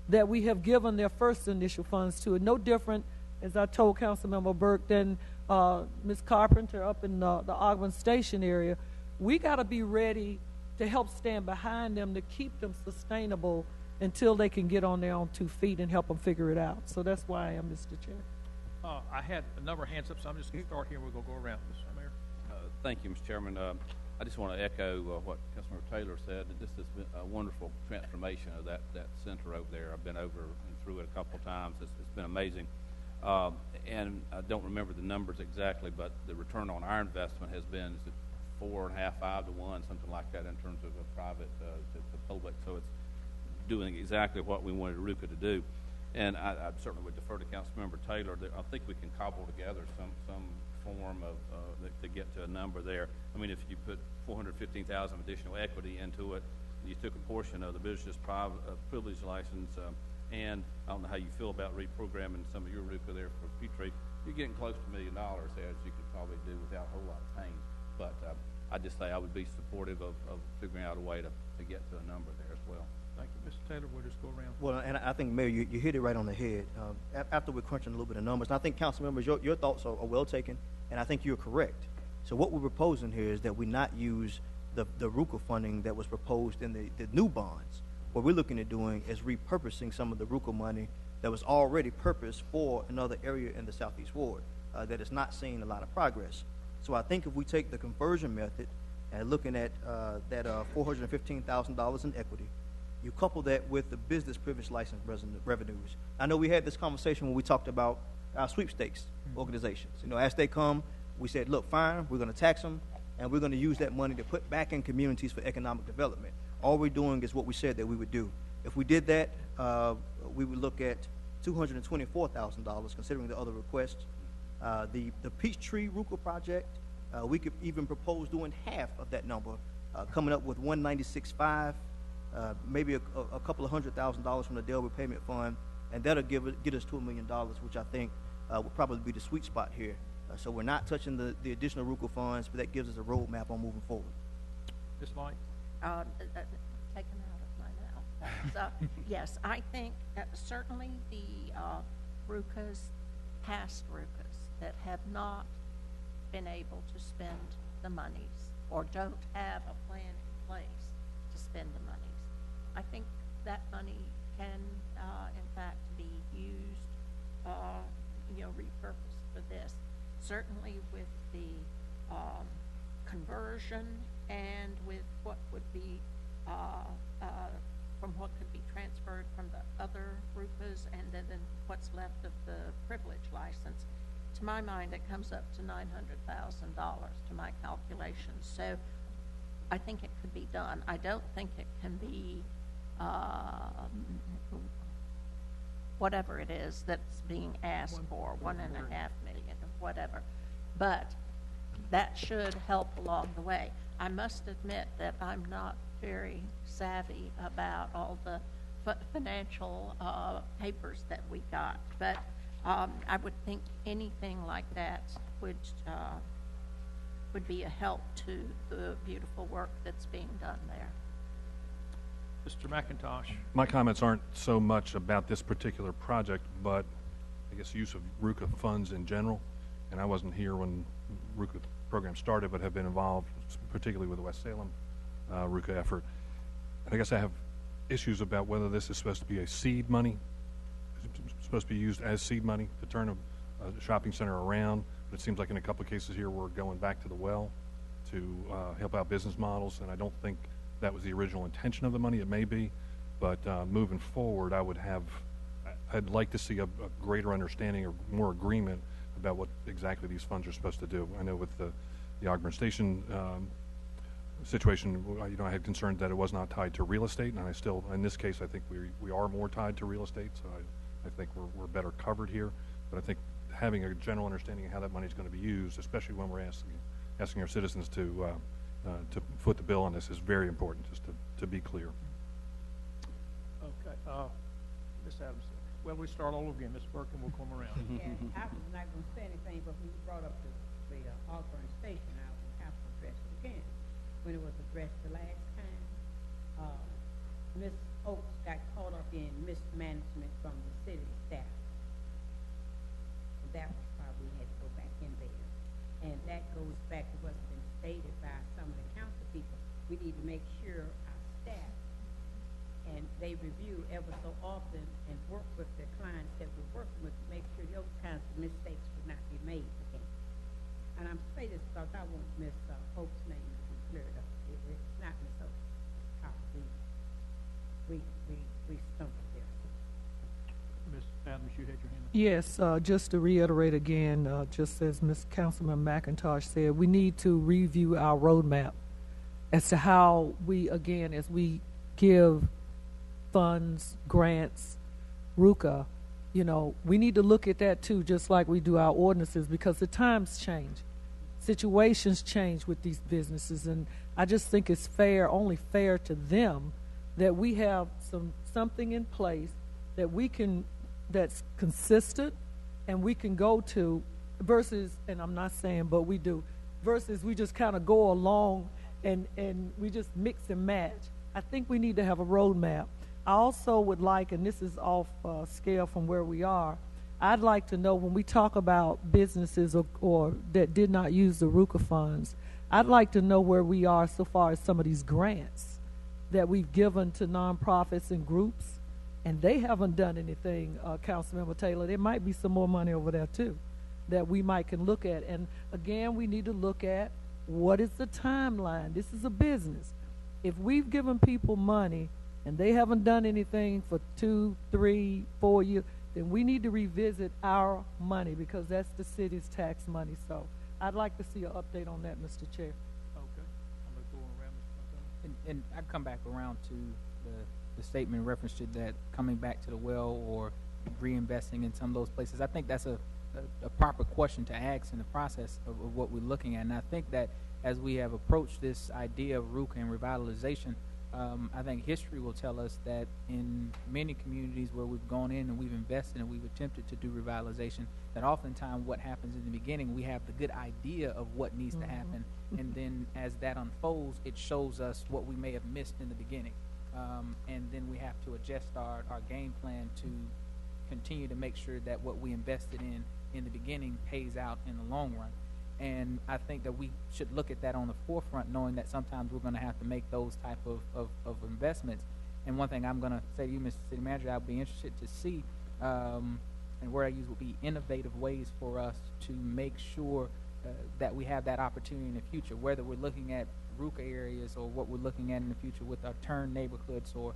that we have given their first initial funds to. And no different, as I told Councilmember Burke, than Ms. Carpenter up in the Ogden Station area. We got to be ready to help stand behind them to keep them sustainable until they can get on their own 2 feet and help them figure it out. So that's why I am, Mr. Chair. I had a number of hands up, so I'm just going to start here and we're going to go around. Mr. Mayor. Thank you, Mr. Chairman. I just want to echo what Councilmember Taylor said. That this has been a wonderful transformation of that center over there. I've been over and through it a couple of times. It's been amazing. And I don't remember the numbers exactly, but the return on our investment has been 4.5, 5 to 1, something like that in terms of a private to public. So it's doing exactly what we wanted RUCA to do. And I certainly would defer to Councilmember Taylor. I think we can cobble together some form of to get to a number there. I mean, if you put $415,000 additional equity into it, you took a portion of the business privilege license, and I don't know how you feel about reprogramming some of your RUCA there for Petrie. You're getting close to $1 million there, as you could probably do without a whole lot of pain. But I just say I would be supportive of figuring out a way to get to a number there as well. Thank you. Mr. Taylor, we'll just go around. Well, and I think, Mayor, you hit it right on the head. After we're crunching a little bit of numbers, and I think, council members, your thoughts are well taken, and I think you're correct. So what we're proposing here is that we not use the RUCA funding that was proposed in the new bonds. What we're looking at doing is repurposing some of the RUCA money that was already purposed for another area in the Southeast Ward that is not seeing a lot of progress. So I think if we take the conversion method and looking at that $415,000 in equity, you couple that with the business privilege license revenues. I know we had this conversation when we talked about our sweepstakes organizations. You know, as they come, we said, look, fine, we're going to tax them, and we're going to use that money to put back in communities for economic development. All we're doing is what we said that we would do. If we did that, we would look at $224,000, considering the other requests. The Peachtree RUCA project, we could even propose doing half of that number, coming up with $196.5, maybe a couple of $100,000 from the Dale Repayment Fund, and that'll get us to $1 million, which I think would probably be the sweet spot here. So we're not touching the additional RUCA funds, but that gives us a roadmap on moving forward. Ms. White? Taken out of my mouth. So, yes, I think certainly the RUCAs, past RUCAs, that have not been able to spend the monies or don't have a plan in place to spend the monies, I think that money can, in fact, be used, repurposed for this. Certainly with the conversion and with what would be from what could be transferred from the other RUCAs and then what's left of the privilege license. To my mind, it comes up to $900,000 to my calculations. So I think it could be done. I don't think it can be whatever it is that's being asked for, $1.5 million or whatever. But that should help along the way. I must admit that I'm not very savvy about all the financial papers that we got, but I would think anything like that would be a help to the beautiful work that's being done there. Mr. McIntosh? My comments aren't so much about this particular project, but I guess use of RUCA funds in general. And I wasn't here when RUCA program started, but have been involved, particularly with the West-Salem RUCA effort. And I guess I have issues about whether this is supposed to be a seed money, supposed to be used as seed money to turn a shopping center around. But it seems like in a couple of cases here we're going back to the well to help out business models, and I don't think that was the original intention of the money. It may be, but moving forward, I'd like to see a greater understanding or more agreement about what exactly these funds are supposed to do. I know with the Ogden Station situation, I had concerns that it was not tied to real estate, and I still, in this case, I think we are more tied to real estate, so I think we're better covered here. But I think having a general understanding of how that money is going to be used, especially when we're asking our citizens to foot the bill on this, is very important, just to be clear. Okay. Ms. Adams. Well, we start all over again, Ms. Burke, and we'll come around. Yeah, I was not going to say anything, but when you brought up the Osborne Station, I will have to address it again. When it was addressed the last time, Ms. Oaks got caught up in mismanagement from the city staff. So that was why we had to go back in there. And that goes back to what's been stated by some of the council people. We need to make sure our staff, and they review ever so often and work with the clients that we're working with to make sure those kinds of mistakes would not be made again. And I'm saying this because I want Ms. Oaks' name to be cleared up. It's not Ms. Oaks. We stumbled there. Ms. Adams, you had your hand up. Yes, just to reiterate again, just as Ms. Councilman McIntosh said, we need to review our roadmap as to how we, again, as we give funds, grants, RUCA, you know, we need to look at that too, just like we do our ordinances, because the times change. Situations change with these businesses, and I just think it's fair, only fair to them, that we have something in place that we can, that's consistent, and we can go to, versus, and I'm not saying, but we do, versus we just kind of go along and we just mix and match. I think we need to have a roadmap. I also would like, and this is off scale from where we are, I'd like to know when we talk about businesses or that did not use the RUCA funds, I'd like to know where we are so far as some of these grants that we've given to nonprofits and groups, and they haven't done anything, Councilmember Taylor. There might be some more money over there too that we might can look at. And again, we need to look at what is the timeline. This is a business. If we've given people money and they haven't done anything for 2, 3, 4 years, then we need to revisit our money, because that's the city's tax money. So I'd like to see an update on that, Mr. Chair. Okay. I'm going to go around, Mr. Montgomery. And I come back around to the statement in reference to that coming back to the well or reinvesting in some of those places. I think that's a proper question to ask in the process of what we're looking at. And I think that as we have approached this idea of RUCA and revitalization, I think history will tell us that in many communities where we've gone in and we've invested and we've attempted to do revitalization, that oftentimes what happens in the beginning, we have the good idea of what needs to happen, and then as that unfolds, it shows us what we may have missed in the beginning. And then we have to adjust our game plan to continue to make sure that what we invested in the beginning pays out in the long run. And I think that we should look at that on the forefront, knowing that sometimes we're going to have to make those type of investments. And one thing I'm going to say to you, Mr. City Manager, I'll be interested to see, and the word I use would be innovative ways for us to make sure that we have that opportunity in the future, whether we're looking at RUCA areas or what we're looking at in the future with our turn neighborhoods, or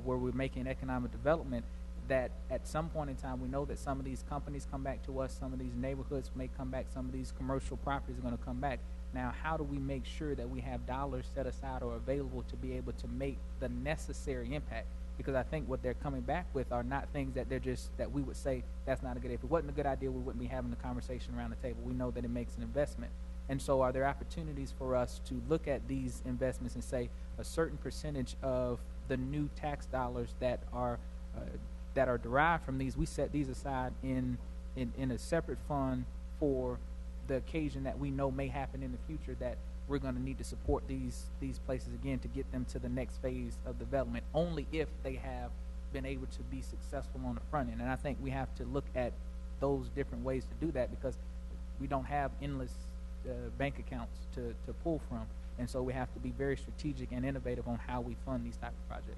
where we're making economic development, that at some point in time we know that some of these companies come back to us, some of these neighborhoods may come back, some of these commercial properties are going to come back. Now, how do we make sure that we have dollars set aside or available to be able to make the necessary impact? Because I think what they're coming back with are not things that they're just, that we would say that's not a good idea. If it wasn't a good idea, we wouldn't be having the conversation around the table. We know that it makes an investment. And so are there opportunities for us to look at these investments and say a certain percentage of the new tax dollars that are derived from these, we set these aside in a separate fund for the occasion that we know may happen in the future, that we're going to need to support these places again to get them to the next phase of development, only if they have been able to be successful on the front end. And I think we have to look at those different ways to do that, because we don't have endless bank accounts to pull from. And so we have to be very strategic and innovative on how we fund these type of projects.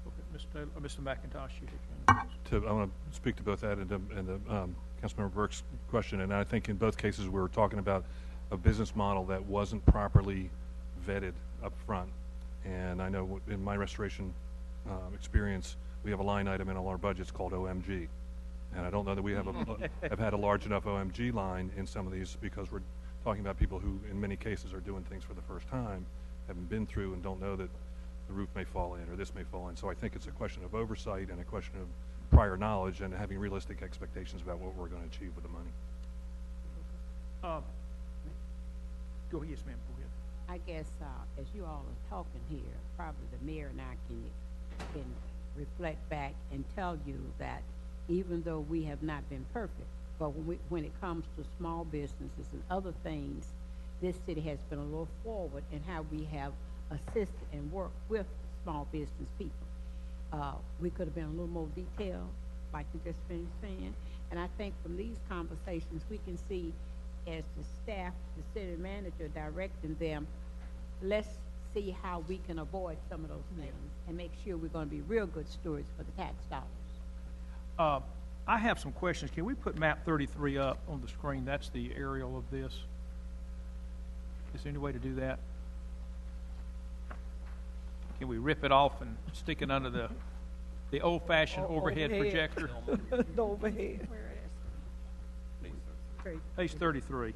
Okay, Mr. McIntosh, you can. I want to speak to both that and Councilmember Burke's question, and I think in both cases we were talking about a business model that wasn't properly vetted up front. And I know in my restoration experience, we have a line item in all our budgets called OMG, and I don't know that we have have had a large enough OMG line in some of these, because we're talking about people who in many cases are doing things for the first time, haven't been through, and don't know that the roof may fall in or this may fall in. So I think it's a question of oversight and a question of prior knowledge and having realistic expectations about what we're going to achieve with the money. Go ahead, yes, ma'am. Go ahead. I guess as you all are talking here, probably the mayor and I can reflect back and tell you that even though we have not been perfect. But when it comes to small businesses and other things, this city has been a little forward in how we have assisted and worked with small business people. We could have been a little more detailed, like you just finished saying. And I think from these conversations, we can see as the staff, the city manager directing them, let's see how we can avoid some of those things and make sure we're going to be real good stewards for the tax dollars. I have some questions. Can we put map 33 up on the screen? That's the aerial of this. Is there any way to do that? Can we rip it off and stick it under the old-fashioned overhead projector? The overhead. Where it is. Page 33. Okay.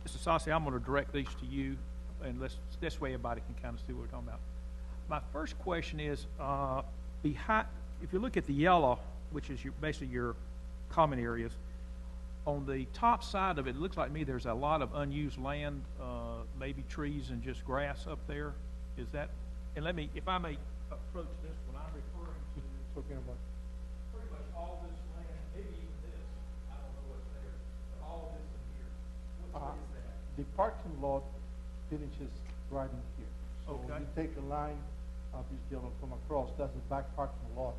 Mr. Sassi, I'm going to direct these to you, and this way everybody can kind of see what we're talking about. My first question is, behind, if you look at the yellow, which is basically your common areas, on the top side of it, it looks like to me there's a lot of unused land, maybe trees and just grass up there. Is that, and let me, if I may approach this one, I'm referring to Talking about pretty much all this land, maybe even this, I don't know what's there, but all of this in here. What is that? The parking lot finishes right in here. So Okay. you take a line of this yellow from across, that's the back parking lot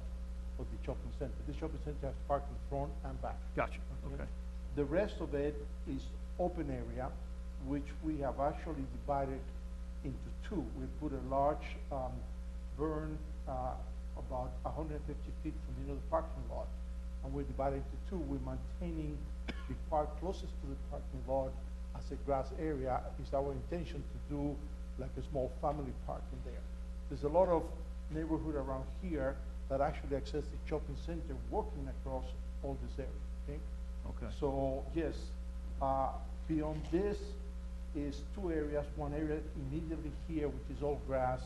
of the shopping center. The shopping center has parking front and back. Gotcha, okay. The rest of it is open area, which we have actually divided into two. We put a large burn about 150 feet from the end of the parking lot, and we divided into two. We're maintaining the part closest to the parking lot as a grass area. It's our intention to do like a small family park in there. There's a lot of neighborhood around here that actually access the shopping center working across all this area, okay? Okay. So, yes, beyond this is two areas. One area immediately here, which is all grass.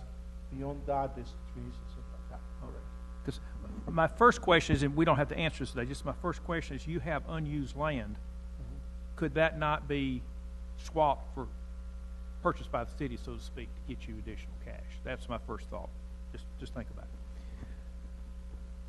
Beyond that, there's trees and stuff like that. All right. Because my first question is, and we don't have to answer this today, just my first question is, you have unused land. Could that not be swapped for, purchased by the city, so to speak, to get you additional cash? That's my first thought. Just think about it.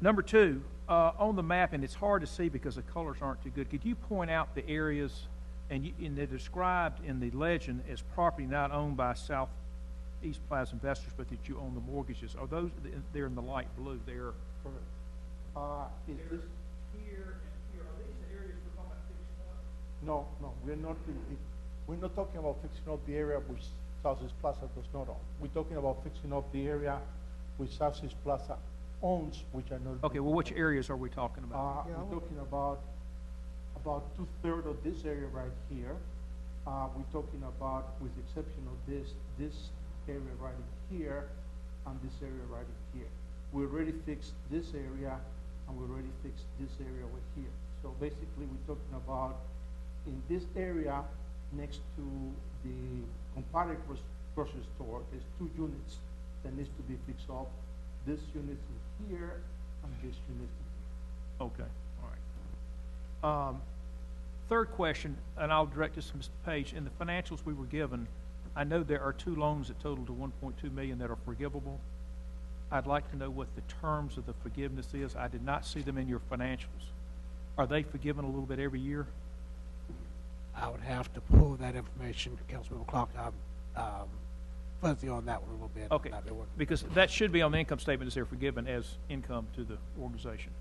Number two, on the map, and it's hard to see because the colors aren't too good, could you point out the areas, and they're described in the legend as property not owned by Southeast Plaza investors, but that you own the mortgages? Are those, they're in the light blue there? Correct. Is this? Here and here, are these the areas we're talking about fixing up? No, we're not talking about fixing up the area which Southeast Plaza does not own. We're talking about fixing up the area which Southeast Plaza owns, which are not. Okay, well, which areas are we talking about? We're talking about 2/3 of this area right here. We're talking about, with the exception of this area right in here, and this area right in here. We already fixed this area, and we already fixed this area over here. So basically, we're talking about in this area next to the comparative grocery store, there's 2 units that needs to be fixed up. This unit is here, and this unit is here. Okay, all right. Third question, and I'll direct this to Mr. Page. In the financials we were given, I know there are 2 loans that total to $1.2 million that are forgivable. I'd like to know what the terms of the forgiveness is. I did not see them in your financials. Are they forgiven a little bit every year? I would have to pull that information, Councilmember Clark. I'm fuzzy on that one a little bit. Okay, because that should be on the income statement as they're forgiven as income to the organization.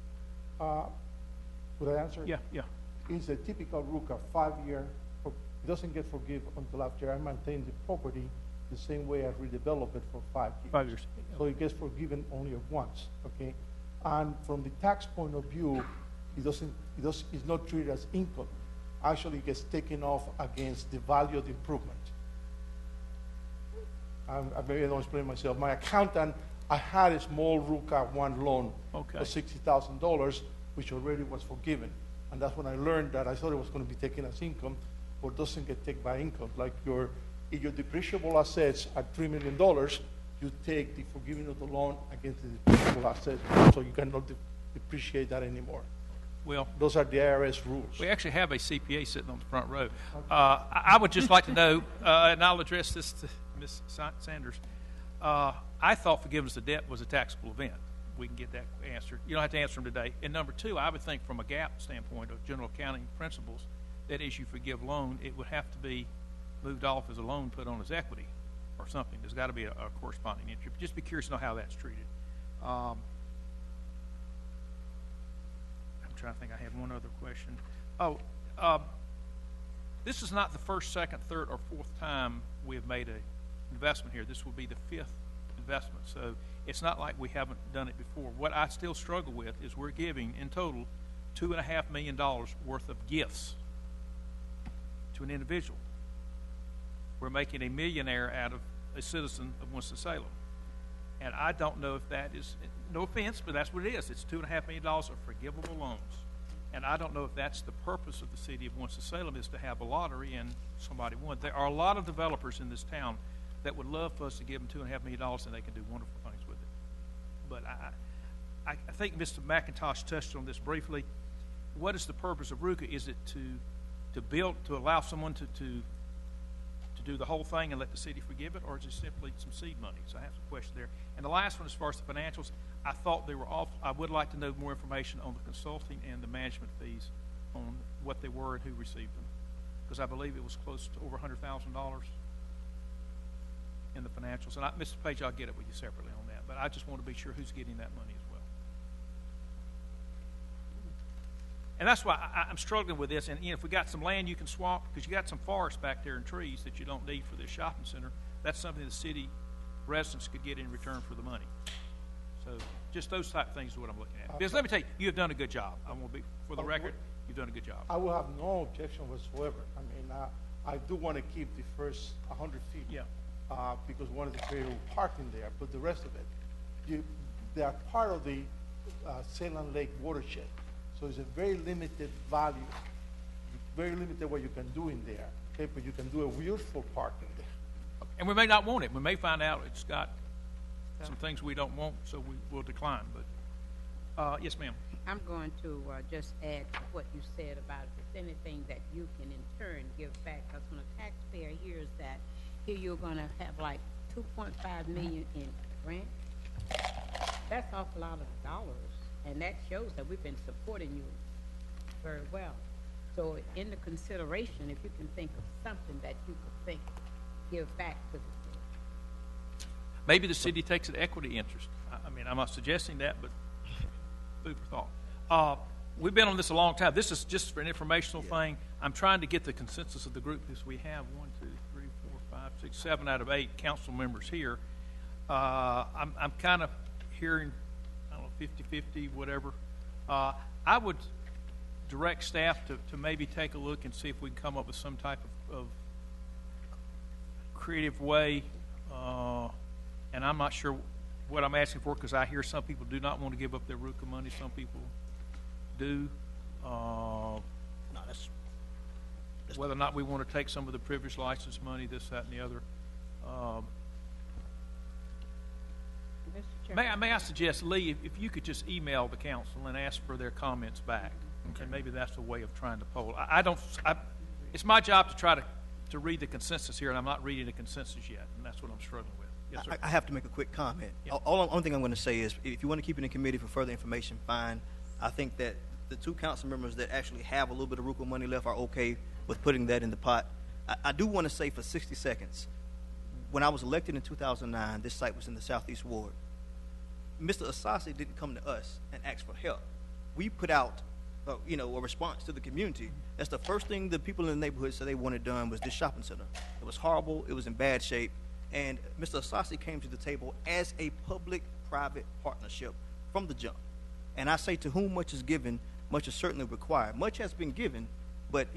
Would I answer? Yeah. It's a typical RUCA, 5-year, it doesn't get forgiven until after I maintain the property the same way I redevelop it for 5 years. 5 years. So it gets forgiven only once, okay? And from the tax point of view, it's not treated as income. Actually, it gets taken off against the value of the improvement. Maybe I don't explain myself. My accountant, I had a small RUCA 1 loan Okay. of $60,000, which already was forgiven. And that's when I learned that I thought it was going to be taken as income, but doesn't get taken by income. Like if your depreciable assets are $3 million, you take the forgiving of the loan against the depreciable assets, so you cannot depreciate that anymore. Well, those are the IRS rules. We actually have a CPA sitting on the front row. I would just like to know, and I'll address this to Ms. Sanders. I thought forgiveness of debt was a taxable event. We can get that answered. You don't have to answer them today. And number two, I would think from a GAAP standpoint of general accounting principles, that as you forgive loan, it would have to be moved off as a loan put on as equity or something. There's got to be a corresponding entry. Just be curious to know how that's treated. I'm trying to think. I had one other question. This is not the first, second, third, or fourth time we have made an investment here. This will be the fifth investment. So it's not like we haven't done it before. What I still struggle with is we're giving, in total, $2.5 million worth of gifts to an individual. We're making a millionaire out of a citizen of Winston-Salem. And I don't know if that is, no offense, but that's what it is. It's $2.5 million of forgivable loans. And I don't know if that's the purpose of the city of Winston-Salem, is to have a lottery and somebody won. There are a lot of developers in this town that would love for us to give them $2.5 million and they can do wonderful things with it. But I think Mr. McIntosh touched on this briefly. What is the purpose of RUCA? Is it to build, to allow someone to do the whole thing and let the city forgive it, or is it simply some seed money? So I have some questions there. And the last one, as far as the financials, I thought they were off. I would like to know more information on the consulting and the management fees, on what they were and who received them, because I believe it was close to over $100,000 in the financials. And Mr. Page, I'll get it with you separately on that, but I just want to be sure who's getting that money as well. And that's why I'm struggling with this. And if we got some land you can swap, because you got some forest back there and trees that you don't need for this shopping center, that's something the city residents could get in return for the money. So just those type of things is what I'm looking at. Because let me tell you, you have done a good job. I want to be, for the record, you've done a good job. I will have no objection whatsoever. I mean, I do want to keep the first 100 feet. Yeah. Because one of the creative parking there, but the rest of it, they are part of the Salem Lake watershed. So it's a very limited value, very limited what you can do in there. Okay, but you can do a useful parking there. And we may not want it. We may find out it's got some things we don't want, so we will decline. But yes, ma'am. I'm going to just add to what you said about if there's anything that you can in turn give back, because when a taxpayer hears that, here you're going to have like $2.5 million in grant. That's an awful lot of dollars, and that shows that we've been supporting you very well. So in the consideration, if you can think of something that you could think, give back to the city. Maybe the city takes an equity interest. I mean, I'm not suggesting that, but food for thought. We've been on this a long time. This is just for an informational thing. I'm trying to get the consensus of the group, because we have 1, 2, 3, 4, 5, 6, 7 out of 8 council members here. I'm kind of hearing, I don't know, 50-50, whatever. I would direct staff to maybe take a look and see if we can come up with some type of creative way. And I'm not sure what I'm asking for, because I hear some people do not want to give up their RUCA money. Some people do. No, that's whether or not we want to take some of the privilege license money, this, that, and the other. May I suggest, Lee, if you could just email the council and ask for their comments back, okay. And maybe that's a way of trying to poll. It's my job to try to read the consensus here, and I'm not reading the consensus yet, and that's what I'm struggling with. Yes, sir. I have to make a quick comment. Yeah. Only thing I'm going to say is, if you want to keep it in committee for further information, fine. I think that the 2 council members that actually have a little bit of RUCA money left are okay with putting that in the pot. I do want to say for 60 seconds, when I was elected in 2009, this site was in the Southeast Ward. Mr. Asasi didn't come to us and ask for help. We put out, a response to the community. That's the first thing the people in the neighborhood said they wanted done was this shopping center. It was horrible. It was in bad shape. And Mr. Asasi came to the table as a public-private partnership from the jump. And I say, to whom much is given, much is certainly required. Much has been given, but,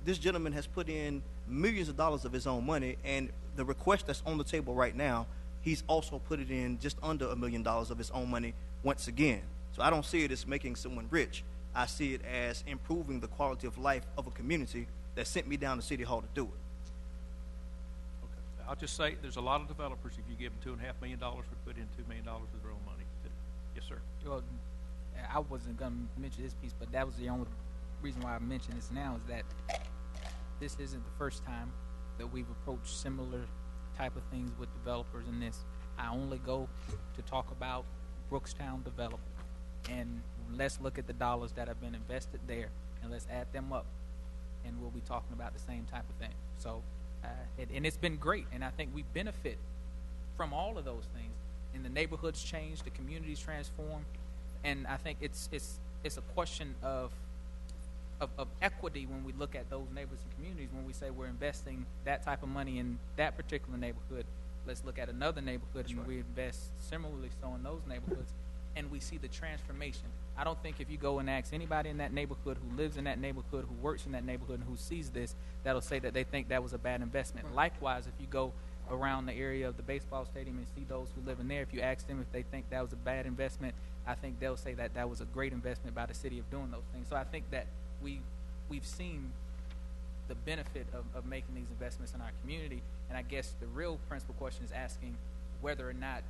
this gentleman has put in millions of dollars of his own money, and the request that's on the table right now, he's also put it in just under $1 million of his own money once again. So I don't see it as making someone rich. I see it as improving the quality of life of a community that sent me down to City Hall to do it. Okay. I'll just say there's a lot of developers, if you give them $2.5 million, would put in $2 million of their own money. Yes, sir. Well, I wasn't going to mention this piece, but that was the only reason why I mentioned this now, is that this isn't the first time that we've approached similar type of things with developers in this. I only go to talk about Brookstown development. And let's look at the dollars that have been invested there, and let's add them up, and we'll be talking about the same type of thing. So, and it's been great, and I think we benefit from all of those things. And the neighborhoods change, the communities transform, and I think it's a question of equity when we look at those neighborhoods and communities. When we say we're investing that type of money in that particular neighborhood, let's look at another neighborhood and we invest similarly so in those neighborhoods, and we see the transformation. I don't think if you go and ask anybody in that neighborhood who lives in that neighborhood, who works in that neighborhood, and who sees this, that'll say that they think that was a bad investment. Right. Likewise, if you go around the area of the baseball stadium and see those who live in there, if you ask them if they think that was a bad investment, I think they'll say that that was a great investment by the city of doing those things. So I think that we've seen the benefit of making these investments in our community, and I guess the real principal question is asking whether or not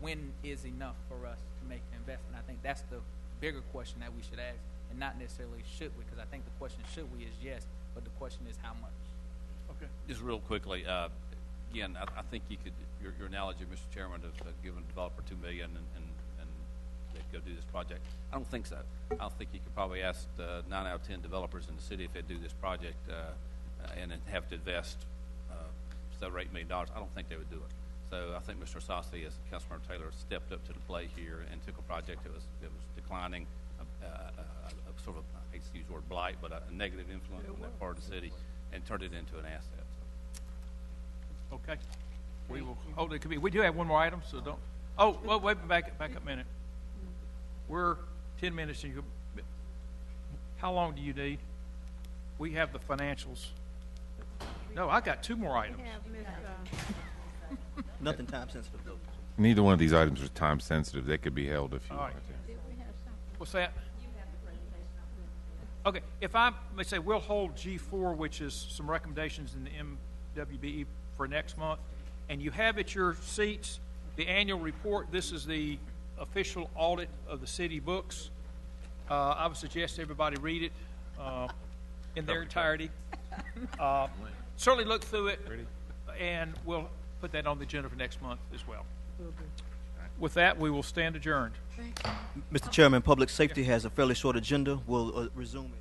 when is enough for us to make an investment. I think that's the bigger question that we should ask, and not necessarily should we, because I think the question should we is yes, but the question is how much. Okay. Just real quickly, again, I think you could, your analogy, Mr. Chairman, of giving a developer $2 million and they'd go do this project. I don't think so. I think you could probably ask 9 out of 10 developers in the city if they'd do this project and then have to invest $7 or $8 million. I don't think they would do it. So I think Mr. Asasi, as Councilmember Taylor, stepped up to the plate here and took a project that was declining, sort of, I hate to use the word blight, but a negative influence on that part of the city, and turned it into an asset. So. Okay. We will hold it. We do have one more item, so don't. Oh, well, wait, back up a minute. We're 10 minutes. How long do you need? We have the financials. No, I got 2 more items. Nothing time sensitive, though. Neither one of these items are time sensitive. They could be held if you All want right. to. What's that? Okay, if I may say, we'll hold G4, which is some recommendations in the MWBE for next month, and you have at your seats the annual report. This is the official audit of the city books. I would suggest everybody read it in their entirety. Certainly look through it, and we'll put that on the agenda for next month as well. With that, we will stand adjourned. Mr. Chairman, Public Safety has a fairly short agenda. We'll resume it.